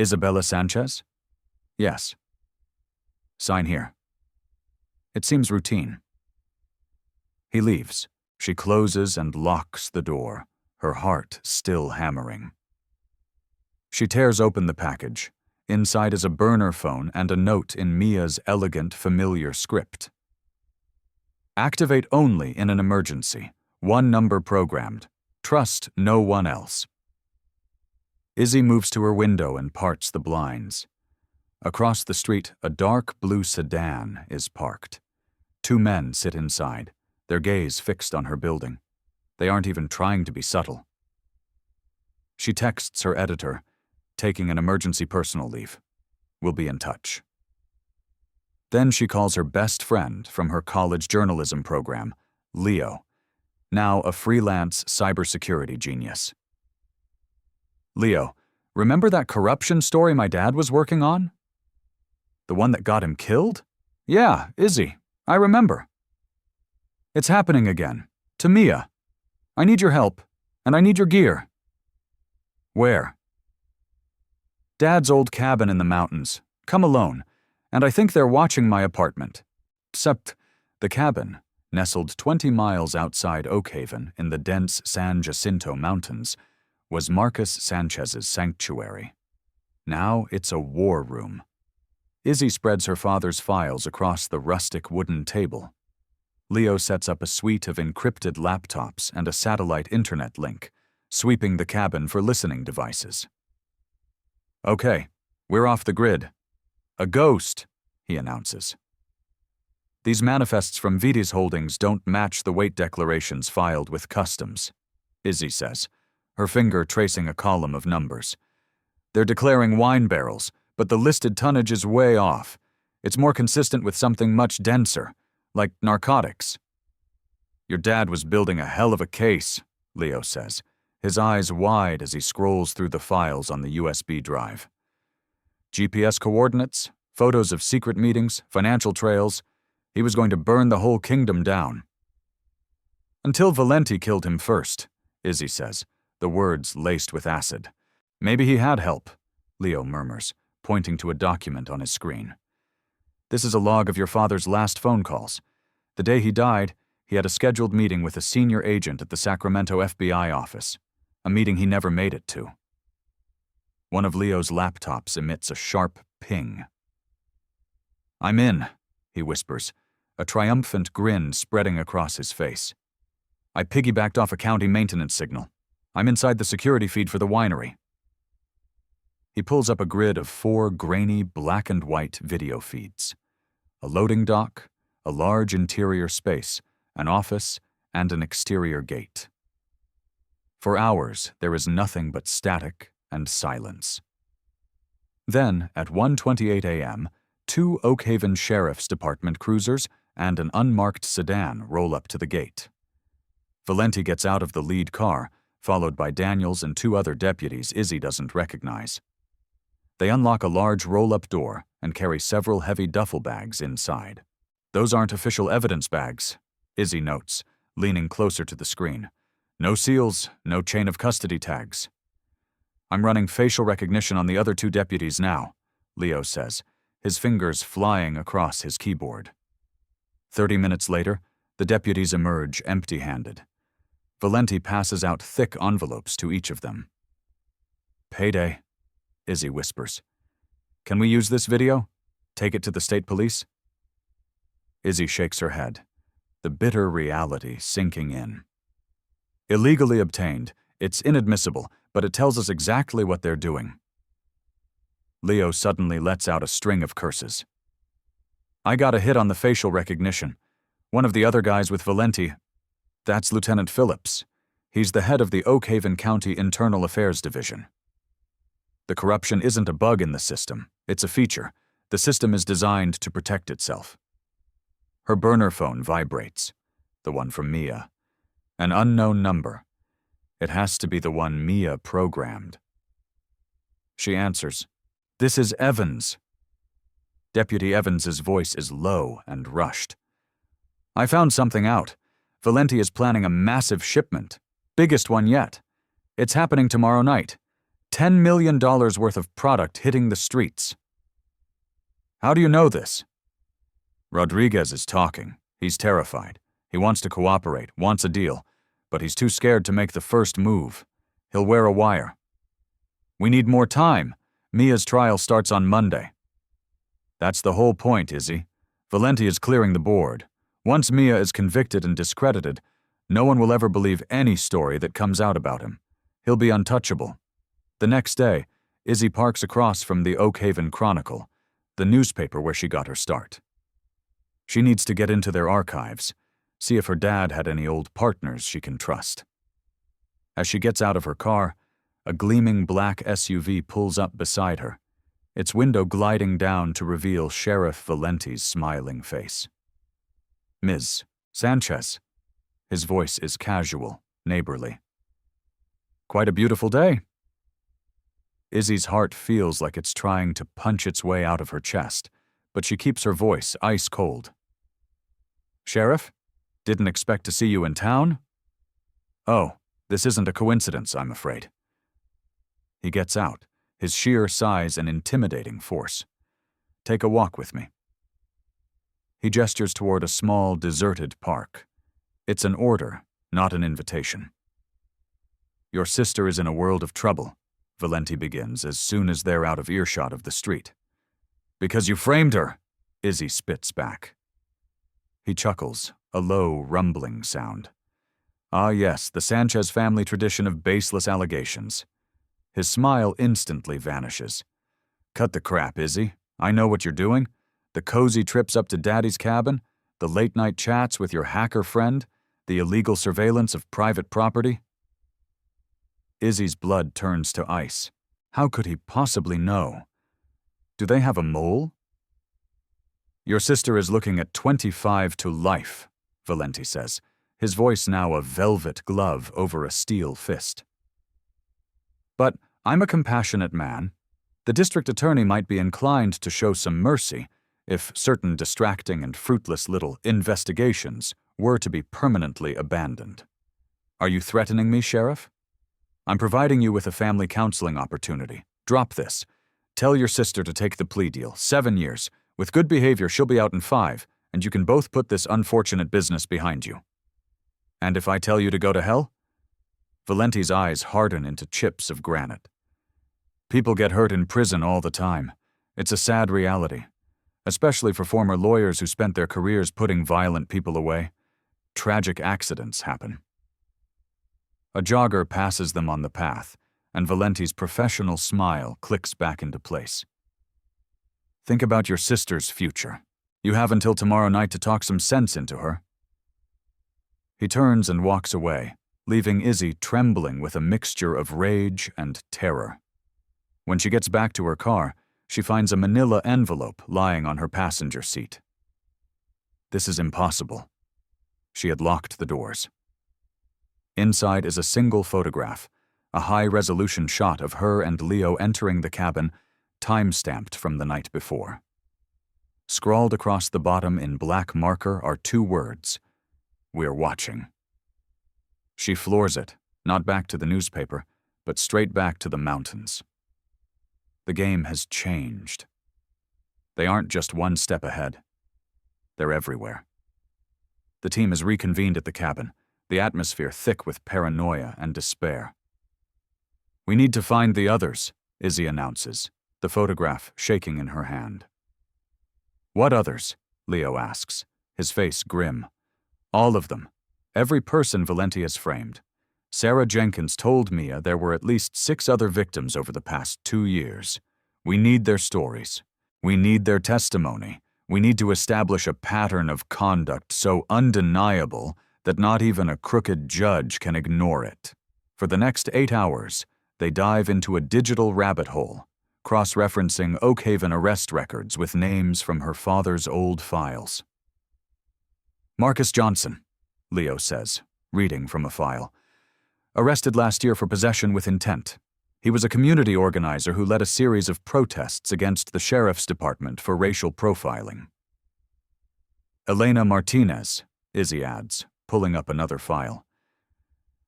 Isabella Sanchez? Yes. Sign here. It seems routine. He leaves. She closes and locks the door, her heart still hammering. She tears open the package. Inside is a burner phone and a note in Mia's elegant, familiar script. Activate only in an emergency. 1 number programmed. Trust no one else. Izzy moves to her window and parts the blinds. Across the street, a dark blue sedan is parked. 2 men sit inside, their gaze fixed on her building. They aren't even trying to be subtle. She texts her editor, taking an emergency personal leave. We'll be in touch. Then she calls her best friend from her college journalism program, Leo, now a freelance cybersecurity genius. Leo, remember that corruption story my dad was working on? The one that got him killed? Yeah, Izzy. I remember. It's happening again. To Mia. I need your help, and I need your gear. Where? Dad's old cabin in the mountains. Come alone, and I think they're watching my apartment. Except the cabin, nestled 20 miles outside Oakhaven in the dense San Jacinto Mountains, was Marcus Sanchez's sanctuary. Now it's a war room. Izzy spreads her father's files across the rustic wooden table. Leo sets up a suite of encrypted laptops and a satellite internet link, sweeping the cabin for listening devices. Okay, we're off the grid. A ghost, he announces. These manifests from Vides Holdings don't match the weight declarations filed with Customs, Izzy says, her finger tracing a column of numbers. They're declaring wine barrels, but the listed tonnage is way off. It's more consistent with something much denser, like narcotics. Your dad was building a hell of a case, Leo says, his eyes wide as he scrolls through the files on the USB drive. GPS coordinates, photos of secret meetings, financial trails. He was going to burn the whole kingdom down. Until Valente killed him first, Izzy says, the words laced with acid. Maybe he had help, Leo murmurs, pointing to a document on his screen. This is a log of your father's last phone calls. The day he died, he had a scheduled meeting with a senior agent at the Sacramento FBI office, a meeting he never made it to. One of Leo's laptops emits a sharp ping. I'm in, he whispers, a triumphant grin spreading across his face. I piggybacked off a county maintenance signal. I'm inside the security feed for the winery. He pulls up a grid of 4 grainy black and white video feeds. A loading dock, a large interior space, an office, and an exterior gate. For hours, there is nothing but static and silence. Then, at 1:28 a.m., 2 Oakhaven Sheriff's Department cruisers and an unmarked sedan roll up to the gate. Valente gets out of the lead car, followed by Daniels and 2 other deputies Izzy doesn't recognize. They unlock a large roll-up door and carry several heavy duffel bags inside. Those aren't official evidence bags, Izzy notes, leaning closer to the screen. No seals, no chain of custody tags. I'm running facial recognition on the other 2 deputies now, Leo says, his fingers flying across his keyboard. 30 minutes later, the deputies emerge empty-handed. Valente passes out thick envelopes to each of them. Payday, Izzy whispers. Can we use this video? Take it to the state police? Izzy shakes her head, the bitter reality sinking in. Illegally obtained, it's inadmissible, but it tells us exactly what they're doing. Leo suddenly lets out a string of curses. I got a hit on the facial recognition. One of the other guys with Valente, that's Lieutenant Phillips. He's the head of the Oakhaven County Internal Affairs Division. The corruption isn't a bug in the system, it's a feature. The system is designed to protect itself. Her burner phone vibrates, the one from Mia. An unknown number. It has to be the one Mia programmed. She answers. This is Evans. Deputy Evans's voice is low and rushed. I found something out. Valente is planning a massive shipment. Biggest one yet. It's happening tomorrow night. $10 million worth of product hitting the streets. How do you know this? Rodriguez is talking. He's terrified. He wants to cooperate, wants a deal, but he's too scared to make the first move. He'll wear a wire. We need more time. Mia's trial starts on Monday. That's the whole point, Izzy. Valente is clearing the board. Once Mia is convicted and discredited, no one will ever believe any story that comes out about him. He'll be untouchable. The next day, Izzy parks across from the Oak Haven Chronicle, the newspaper where she got her start. She needs to get into their archives, see if her dad had any old partners she can trust. As she gets out of her car, a gleaming black SUV pulls up beside her, its window gliding down to reveal Sheriff Valente's smiling face. Ms. Sanchez. His voice is casual, neighborly. Quite a beautiful day. Izzy's heart feels like it's trying to punch its way out of her chest, but she keeps her voice ice cold. Sheriff? Didn't expect to see you in town? Oh, this isn't a coincidence, I'm afraid. He gets out, his sheer size an intimidating force. Take a walk with me. He gestures toward a small, deserted park. It's an order, not an invitation. Your sister is in a world of trouble, Valente begins as soon as they're out of earshot of the street. Because you framed her, Izzy spits back. He chuckles, a low, rumbling sound. Ah yes, the Sanchez family tradition of baseless allegations. His smile instantly vanishes. Cut the crap, Izzy. I know what you're doing. The cozy trips up to Daddy's cabin, the late-night chats with your hacker friend, the illegal surveillance of private property. Izzy's blood turns to ice. How could he possibly know? Do they have a mole? Your sister is looking at 25 to life, Valente says, his voice now a velvet glove over a steel fist. But I'm a compassionate man. The district attorney might be inclined to show some mercy if certain distracting and fruitless little investigations were to be permanently abandoned. Are you threatening me, Sheriff? I'm providing you with a family counseling opportunity. Drop this. Tell your sister to take the plea deal, 7 years. With good behavior, she'll be out in 5, and you can both put this unfortunate business behind you. And if I tell you to go to hell? Valente's eyes harden into chips of granite. People get hurt in prison all the time. It's a sad reality, especially for former lawyers who spent their careers putting violent people away. Tragic accidents happen. A jogger passes them on the path, and Valente's professional smile clicks back into place. Think about your sister's future. You have until tomorrow night to talk some sense into her. He turns and walks away, leaving Izzy trembling with a mixture of rage and terror. When she gets back to her car, she finds a manila envelope lying on her passenger seat. This is impossible. She had locked the doors. Inside is a single photograph, a high-resolution shot of her and Leo entering the cabin, time-stamped from the night before. Scrawled across the bottom in black marker are 2 words: "We're watching." She floors it, not back to the newspaper, but straight back to the mountains. The game has changed. They aren't just one step ahead. They're everywhere. The team has reconvened at the cabin, the atmosphere thick with paranoia and despair. We need to find the others, Izzy announces, the photograph shaking in her hand. What others? Leo asks, his face grim. All of them. Every person Valente has framed. Sarah Jenkins told Mia there were at least 6 other victims over the past 2 years. We need their stories. We need their testimony. We need to establish a pattern of conduct so undeniable that not even a crooked judge can ignore it. For the next 8 hours, they dive into a digital rabbit hole, cross-referencing Oak Haven arrest records with names from her father's old files. Marcus Johnson, Leo says, reading from a file. Arrested last year for possession with intent. He was a community organizer who led a series of protests against the sheriff's department for racial profiling. Elena Martinez, Izzy adds, pulling up another file.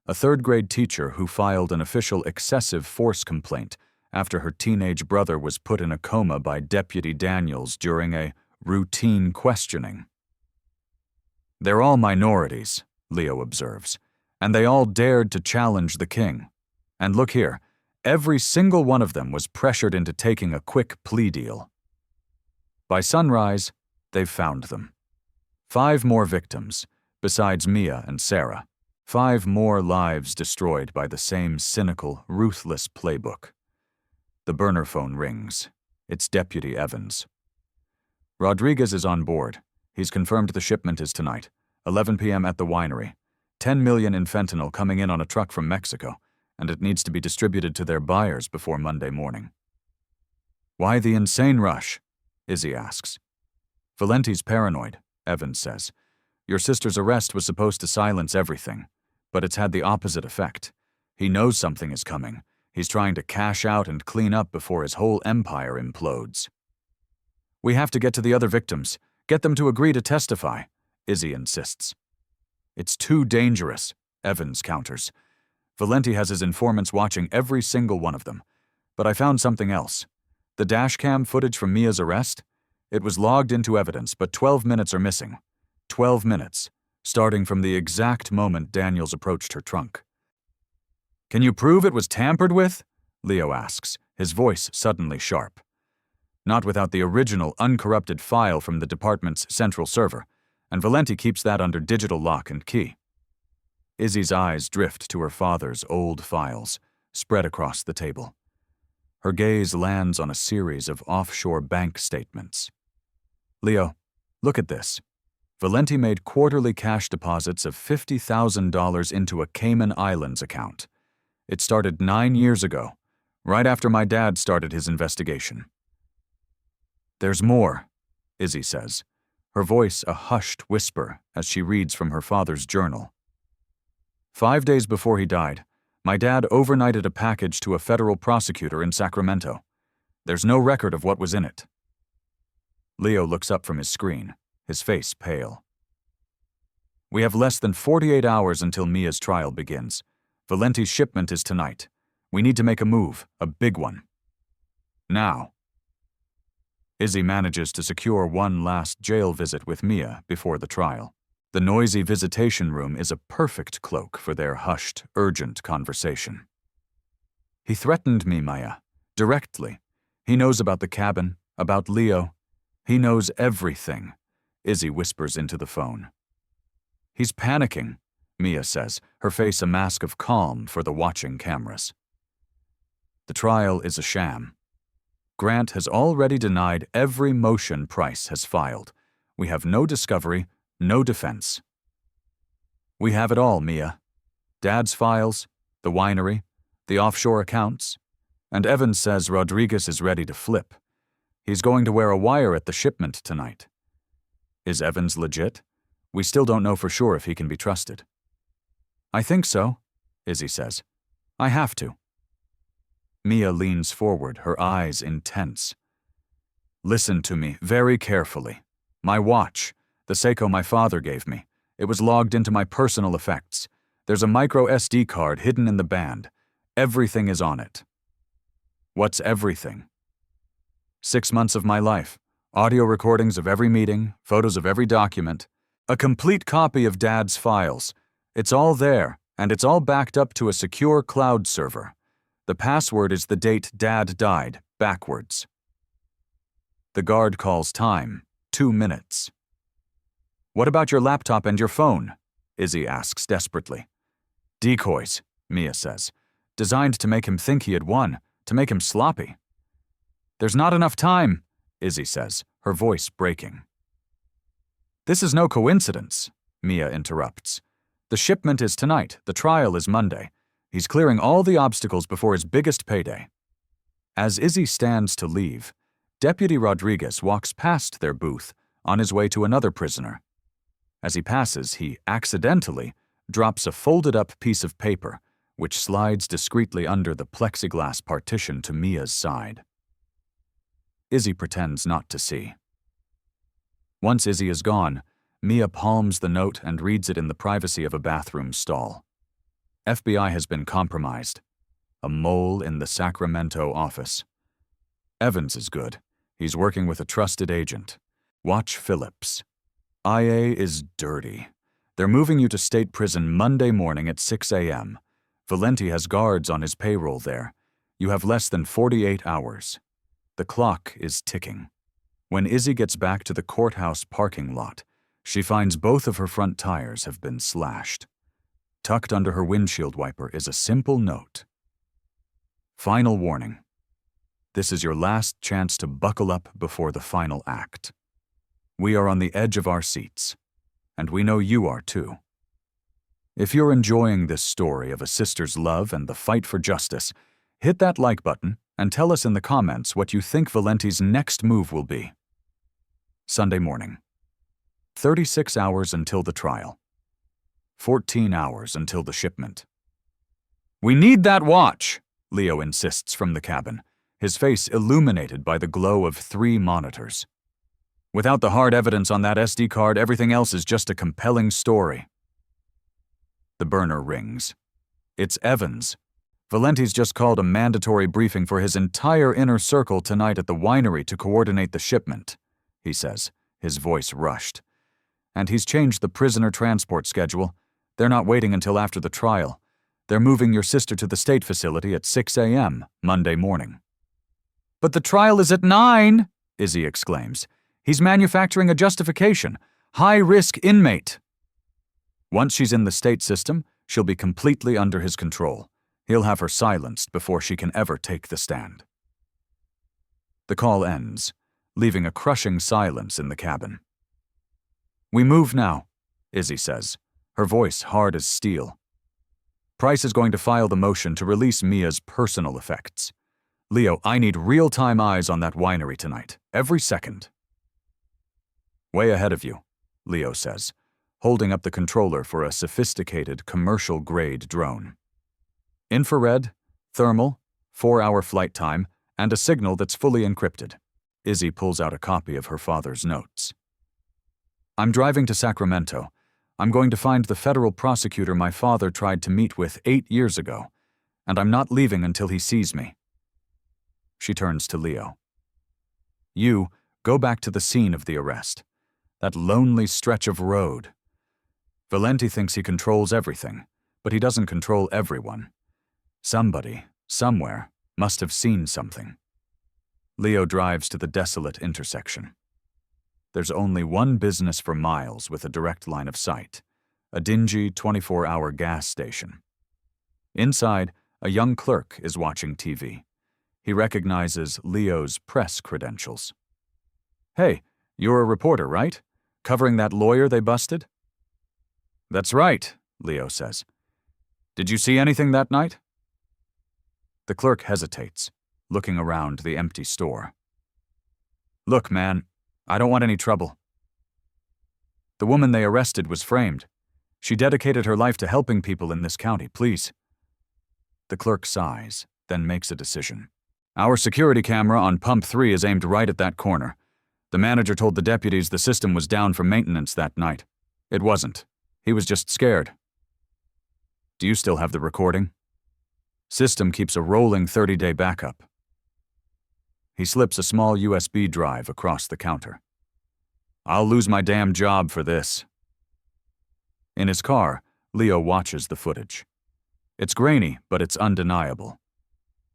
A third-grade teacher who filed an official excessive force complaint after her teenage brother was put in a coma by Deputy Daniels during a routine questioning. They're all minorities, Leo observes, and they all dared to challenge the king. And look here, every single one of them was pressured into taking a quick plea deal. By sunrise, they've found them. 5 more victims, besides Mia and Sarah. 5 more lives destroyed by the same cynical, ruthless playbook. The burner phone rings. It's Deputy Evans. Rodriguez is on board. He's confirmed the shipment is tonight, 11 p.m. at the winery. 10 million in fentanyl coming in on a truck from Mexico, and it needs to be distributed to their buyers before Monday morning. Why the insane rush? Izzy asks. Valente's paranoid, Evans says. Your sister's arrest was supposed to silence everything, but it's had the opposite effect. He knows something is coming. He's trying to cash out and clean up before his whole empire implodes. We have to get to the other victims. Get them to agree to testify, Izzy insists. It's too dangerous, Evans counters. Valente has his informants watching every single one of them. But I found something else. The dashcam footage from Mia's arrest? It was logged into evidence, but 12 minutes are missing. 12 minutes, starting from the exact moment Daniels approached her trunk. Can you prove it was tampered with? Leo asks, his voice suddenly sharp. Not without the original uncorrupted file from the department's central server, and Valente keeps that under digital lock and key. Izzy's eyes drift to her father's old files, spread across the table. Her gaze lands on a series of offshore bank statements. Leo, look at this. Valente made quarterly cash deposits of $50,000 into a Cayman Islands account. It started 9 years ago, right after my dad started his investigation. There's more, Izzy says, her voice a hushed whisper as she reads from her father's journal. 5 days before he died, my dad overnighted a package to a federal prosecutor in Sacramento. There's no record of what was in it. Leo looks up from his screen, his face pale. We have less than 48 hours until Mia's trial begins. Valente's shipment is tonight. We need to make a move, a big one. Now. Izzy manages to secure one last jail visit with Mia before the trial. The noisy visitation room is a perfect cloak for their hushed, urgent conversation. He threatened me, Maya, directly. He knows about the cabin, about Leo. He knows everything, Izzy whispers into the phone. He's panicking, Mia says, her face a mask of calm for the watching cameras. The trial is a sham. Grant has already denied every motion Price has filed. We have no discovery, no defense. We have it all, Mia. Dad's files, the winery, the offshore accounts, and Evans says Rodriguez is ready to flip. He's going to wear a wire at the shipment tonight. Is Evans legit? We still don't know for sure if he can be trusted. I think so, Izzy says. I have to. Mia leans forward, her eyes intense. Listen to me very carefully. My watch, the Seiko my father gave me, it was logged into my personal effects. There's a micro SD card hidden in the band. Everything is on it. What's everything? 6 months of my life, audio recordings of every meeting, photos of every document, a complete copy of Dad's files. It's all there, and it's all backed up to a secure cloud server. The password is the date Dad died, backwards. The guard calls time, 2 minutes. What about your laptop and your phone? Izzy asks desperately. Decoys, Mia says, designed to make him think he had won, to make him sloppy. There's not enough time, Izzy says, her voice breaking. This is no coincidence, Mia interrupts. The shipment is tonight, the trial is Monday. He's clearing all the obstacles before his biggest payday. As Izzy stands to leave, Deputy Rodriguez walks past their booth on his way to another prisoner. As he passes, he accidentally drops a folded-up piece of paper, which slides discreetly under the plexiglass partition to Mia's side. Izzy pretends not to see. Once Izzy is gone, Mia palms the note and reads it in the privacy of a bathroom stall. FBI has been compromised. A mole in the Sacramento office. Evans is good. He's working with a trusted agent. Watch Phillips. IA is dirty. They're moving you to state prison Monday morning at 6 a.m. Valente has guards on his payroll there. You have less than 48 hours. The clock is ticking. When Izzy gets back to the courthouse parking lot, she finds both of her front tires have been slashed. Tucked under her windshield wiper is a simple note. Final warning. This is your last chance to buckle up before the final act. We are on the edge of our seats, and we know you are too. If you're enjoying this story of a sister's love and the fight for justice, hit that like button and tell us in the comments what you think Valente's next move will be. Sunday morning. 36 hours until the trial. 14 hours until the shipment. "We need that watch," Leo insists from the cabin, his face illuminated by the glow of 3 monitors. "Without the hard evidence on that SD card, everything else is just a compelling story." The burner rings. It's Evans. Valente's just called a mandatory briefing for his entire inner circle tonight at the winery to coordinate the shipment, he says, his voice rushed. And he's changed the prisoner transport schedule. They're not waiting until after the trial. They're moving your sister to the state facility at 6 a.m. Monday morning. "But the trial is at 9, Izzy exclaims. "He's manufacturing a justification. High-risk inmate." Once she's in the state system, she'll be completely under his control. He'll have her silenced before she can ever take the stand. The call ends, leaving a crushing silence in the cabin. "We move now," Izzy says, her voice hard as steel. Price is going to file the motion to release Mia's personal effects. "Leo, I need real-time eyes on that winery tonight, every second." "Way ahead of you," Leo says, holding up the controller for a sophisticated commercial-grade drone. Infrared, thermal, 4-hour flight time, and a signal that's fully encrypted. Izzy pulls out a copy of her father's notes. "I'm driving to Sacramento. I'm going to find the federal prosecutor my father tried to meet with 8 years ago, and I'm not leaving until he sees me." She turns to Leo. "You go back to the scene of the arrest. That lonely stretch of road. Valente thinks he controls everything, but he doesn't control everyone. Somebody, somewhere, must have seen something." Leo drives to the desolate intersection. There's only one business for miles with a direct line of sight, a dingy 24-hour gas station. Inside, a young clerk is watching TV. He recognizes Leo's press credentials. "Hey, you're a reporter, right? Covering that lawyer they busted?" "That's right," Leo says. "Did you see anything that night?" The clerk hesitates, looking around the empty store. "Look, man, I don't want any trouble. The woman they arrested was framed. She dedicated her life to helping people in this county, please." The clerk sighs, then makes a decision. "Our security camera on pump 3 is aimed right at that corner. The manager told the deputies the system was down for maintenance that night. It wasn't. He was just scared." "Do you still have the recording?" "System keeps a rolling 30-day backup." He slips a small USB drive across the counter. "I'll lose my damn job for this." In his car, Leo watches the footage. It's grainy, but it's undeniable.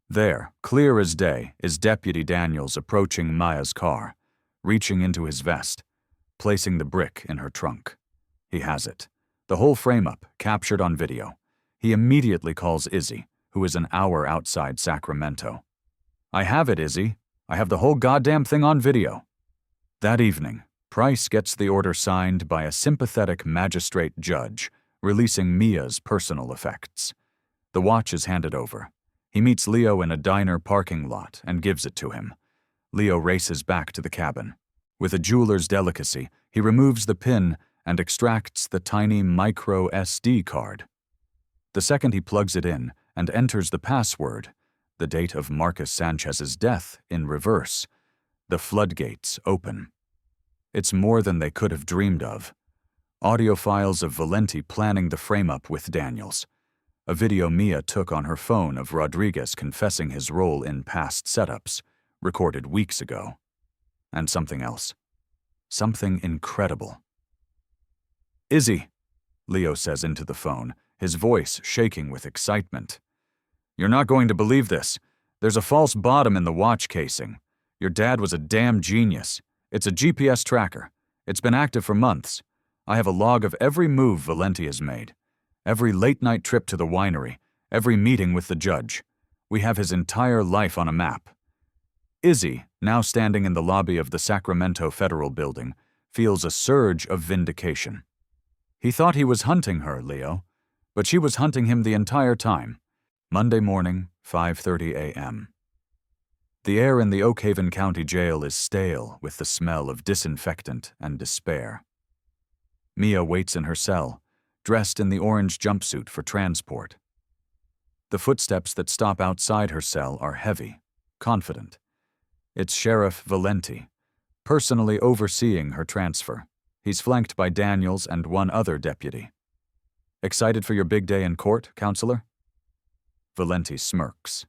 There, clear as day, is Deputy Daniels approaching Maya's car, reaching into his vest, placing the brick in her trunk. He has it. The whole frame-up, captured on video. He immediately calls Izzy, who is an hour outside Sacramento. "I have it, Izzy. I have the whole goddamn thing on video." That evening, Price gets the order signed by a sympathetic magistrate judge, releasing Mia's personal effects. The watch is handed over. He meets Leo in a diner parking lot and gives it to him. Leo races back to the cabin. With a jeweler's delicacy, he removes the pin and extracts the tiny micro SD card. The second he plugs it in and enters the password, the date of Marcus Sanchez's death, in reverse, the floodgates open. It's more than they could have dreamed of. Audio files of Valente planning the frame-up with Daniels. A video Mia took on her phone of Rodriguez confessing his role in past setups, recorded weeks ago. And something else. Something incredible. "Izzy," Leo says into the phone, his voice shaking with excitement. "You're not going to believe this. There's a false bottom in the watch casing. Your dad was a damn genius. It's a GPS tracker. It's been active for months. I have a log of every move Valente has made. Every late-night trip to the winery. Every meeting with the judge. We have his entire life on a map." Izzy, now standing in the lobby of the Sacramento Federal Building, feels a surge of vindication. He thought he was hunting her, Leo, but she was hunting him the entire time. Monday morning, 5:30 a.m. The air in the Oak Haven County Jail is stale with the smell of disinfectant and despair. Mia waits in her cell, dressed in the orange jumpsuit for transport. The footsteps that stop outside her cell are heavy, confident. It's Sheriff Valente, personally overseeing her transfer. He's flanked by Daniels and one other deputy. "Excited for your big day in court, counselor?" Valente smirks.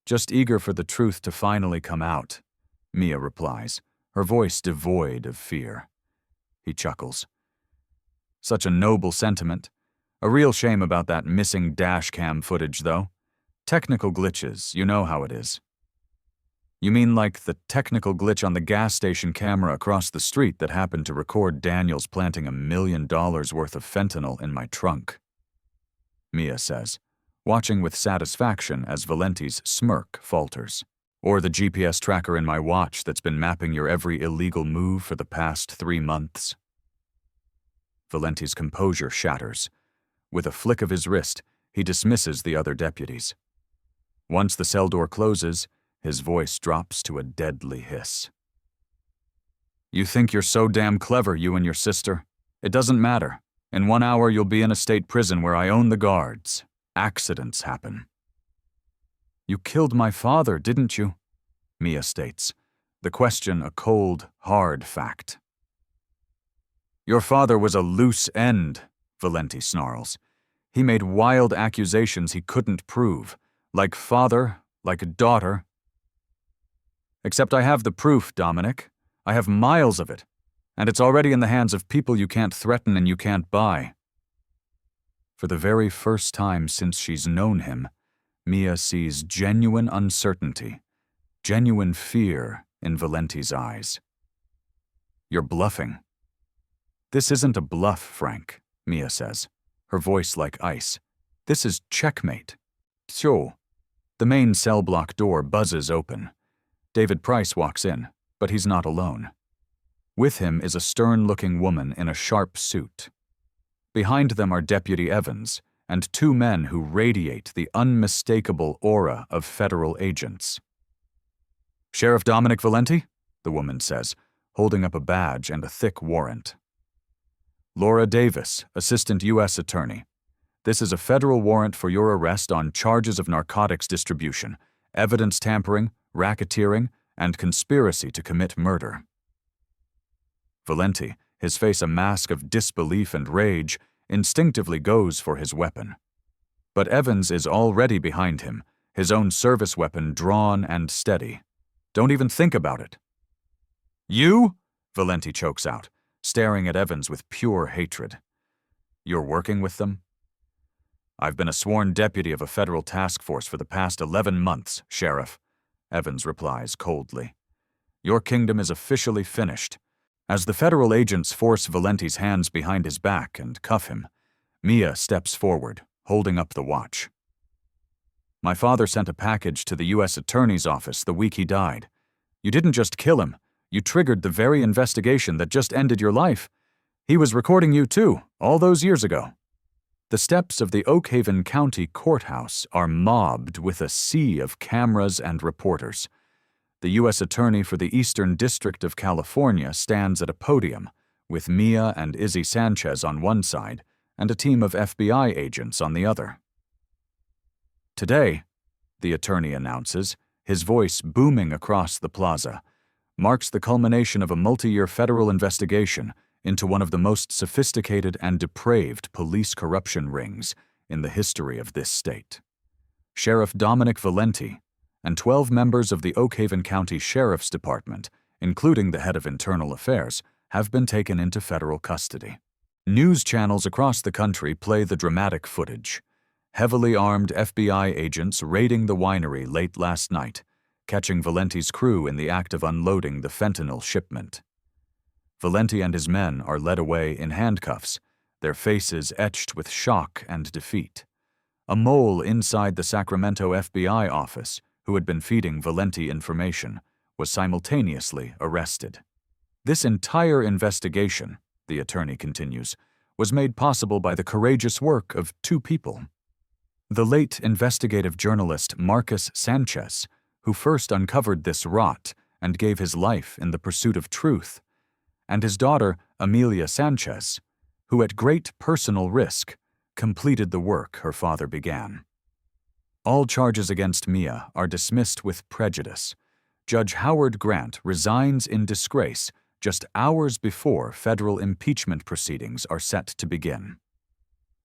"Just eager for the truth to finally come out," Mia replies, her voice devoid of fear. He chuckles. "Such a noble sentiment. A real shame about that missing dash cam footage, though. Technical glitches, you know how it is." "You mean like the technical glitch on the gas station camera across the street that happened to record Daniels planting $1 million worth of fentanyl in my trunk?" Mia says, watching with satisfaction as Valente's smirk falters. "Or the GPS tracker in my watch that's been mapping your every illegal move for the past 3 months?" Valente's composure shatters. With a flick of his wrist, he dismisses the other deputies. Once the cell door closes, his voice drops to a deadly hiss. "You think you're so damn clever, you and your sister? It doesn't matter. In 1 hour you'll be in a state prison where I own the guards. Accidents happen." "You killed my father, didn't you?" Mia states, the question a cold, hard fact. "Your father was a loose end," Valente snarls. "He made wild accusations he couldn't prove. Like father, like daughter." "Except I have the proof, Dominic. I have miles of it. And it's already in the hands of people you can't threaten and you can't buy." For the very first time since she's known him, Mia sees genuine uncertainty, genuine fear in Valente's eyes. "You're bluffing." "This isn't a bluff, Frank," Mia says, her voice like ice. "This is checkmate." "So." The main cell block door buzzes open. David Price walks in, but he's not alone. With him is a stern-looking woman in a sharp suit. Behind them are Deputy Evans and 2 men who radiate the unmistakable aura of federal agents. "Sheriff Dominic Valente," the woman says, holding up a badge and a thick warrant. "Laura Davis, Assistant U.S. Attorney. This is a federal warrant for your arrest on charges of narcotics distribution, evidence tampering, racketeering, and conspiracy to commit murder." Valente, his face a mask of disbelief and rage, instinctively goes for his weapon. But Evans is already behind him, his own service weapon drawn and steady. "Don't even think about it." "You?" Valente chokes out, staring at Evans with pure hatred. "You're working with them?" "I've been a sworn deputy of a federal task force for the past 11 months, Sheriff," Evans replies coldly. "Your kingdom is officially finished." As the federal agents force Valente's hands behind his back and cuff him, Mia steps forward, holding up the watch. "My father sent a package to the U.S. Attorney's office the week he died. You didn't just kill him, you triggered the very investigation that just ended your life. He was recording you too, all those years ago." The steps of the Oak Haven County Courthouse are mobbed with a sea of cameras and reporters. The U.S. Attorney for the Eastern District of California stands at a podium, with Mia and Izzy Sanchez on one side and a team of FBI agents on the other. "Today," the attorney announces, his voice booming across the plaza, "marks the culmination of a multi-year federal investigation into one of the most sophisticated and depraved police corruption rings in the history of this state. Sheriff Dominic Valente and 12 members of the Oakhaven County Sheriff's Department, including the head of Internal Affairs, have been taken into federal custody. News channels across the country play the dramatic footage. Heavily armed FBI agents raiding the winery late last night, catching Valente's crew in the act of unloading the fentanyl shipment. Valente and his men are led away in handcuffs, their faces etched with shock and defeat. A mole inside the Sacramento FBI office, who had been feeding Valente information, was simultaneously arrested. This entire investigation, the attorney continues, was made possible by the courageous work of two people. The late investigative journalist Marcus Sanchez, who first uncovered this rot and gave his life in the pursuit of truth, and his daughter Amelia Sanchez, who at great personal risk completed the work her father began. All charges against Mia are dismissed with prejudice. Judge Howard Grant resigns in disgrace just hours before federal impeachment proceedings are set to begin.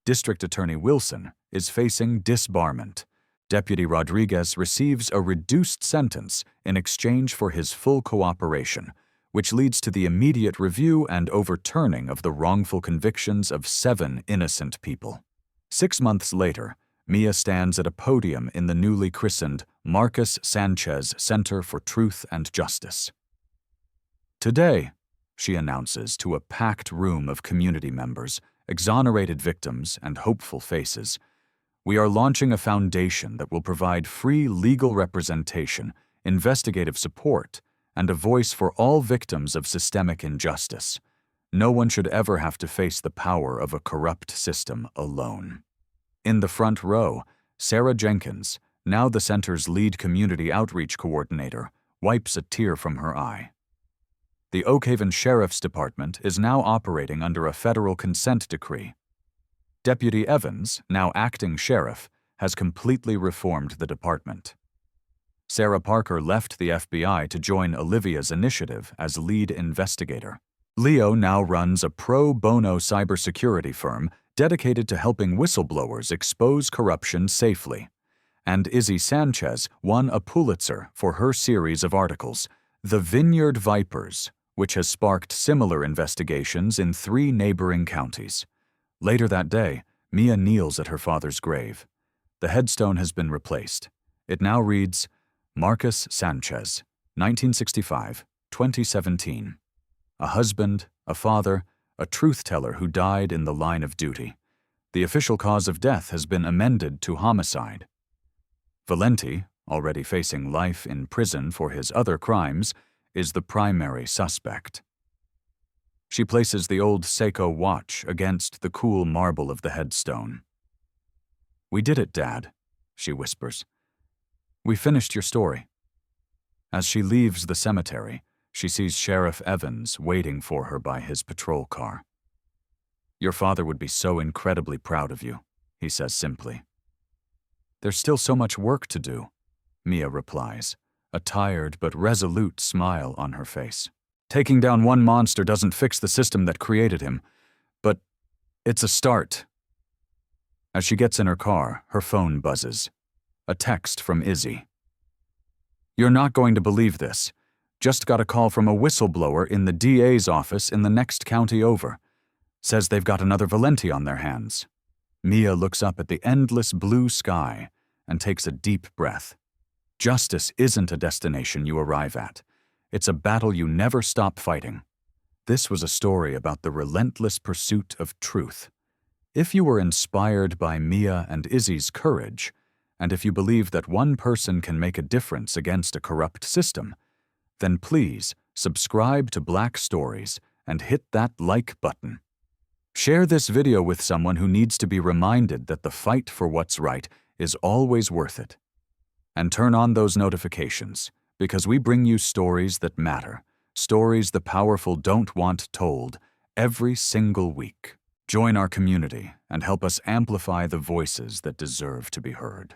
District Attorney Wilson is facing disbarment. Deputy Rodriguez receives a reduced sentence in exchange for his full cooperation, which leads to the immediate review and overturning of the wrongful convictions of 7 innocent people. 6 months later, Mia stands at a podium in the newly christened Marcus Sanchez Center for Truth and Justice. Today, she announces to a packed room of community members, exonerated victims, and hopeful faces, we are launching a foundation that will provide free legal representation, investigative support, and a voice for all victims of systemic injustice. No one should ever have to face the power of a corrupt system alone. In the front row, Sarah Jenkins, now the center's lead community outreach coordinator, wipes a tear from her eye. The Oakhaven Sheriff's Department is now operating under a federal consent decree. Deputy Evans, now acting sheriff, has completely reformed the department. Sarah Parker left the FBI to join Olivia's initiative as lead investigator. Leo now runs a pro bono cybersecurity firm dedicated to helping whistleblowers expose corruption safely. And Izzy Sanchez won a Pulitzer for her series of articles, The Vineyard Vipers, which has sparked similar investigations in 3 neighboring counties. Later that day, Mia kneels at her father's grave. The headstone has been replaced. It now reads, Marcus Sanchez, 1965-2017. A husband, a father, a truth-teller who died in the line of duty. The official cause of death has been amended to homicide. Valente, already facing life in prison for his other crimes, is the primary suspect. She places the old Seiko watch against the cool marble of the headstone. We did it, Dad, she whispers. We finished your story. As she leaves the cemetery, she sees Sheriff Evans waiting for her by his patrol car. Your father would be so incredibly proud of you, he says simply. There's still so much work to do, Mia replies, a tired but resolute smile on her face. Taking down one monster doesn't fix the system that created him, but it's a start. As she gets in her car, her phone buzzes. A text from Izzy. You're not going to believe this. Just got a call from a whistleblower in the DA's office in the next county over. Says they've got another Valente on their hands. Mia looks up at the endless blue sky and takes a deep breath. Justice isn't a destination you arrive at. It's a battle you never stop fighting. This was a story about the relentless pursuit of truth. If you were inspired by Mia and Izzy's courage, and if you believe that one person can make a difference against a corrupt system, then please subscribe to Black Stories and hit that like button. Share this video with someone who needs to be reminded that the fight for what's right is always worth it. And turn on those notifications, because we bring you stories that matter, stories the powerful don't want told, every single week. Join our community and help us amplify the voices that deserve to be heard.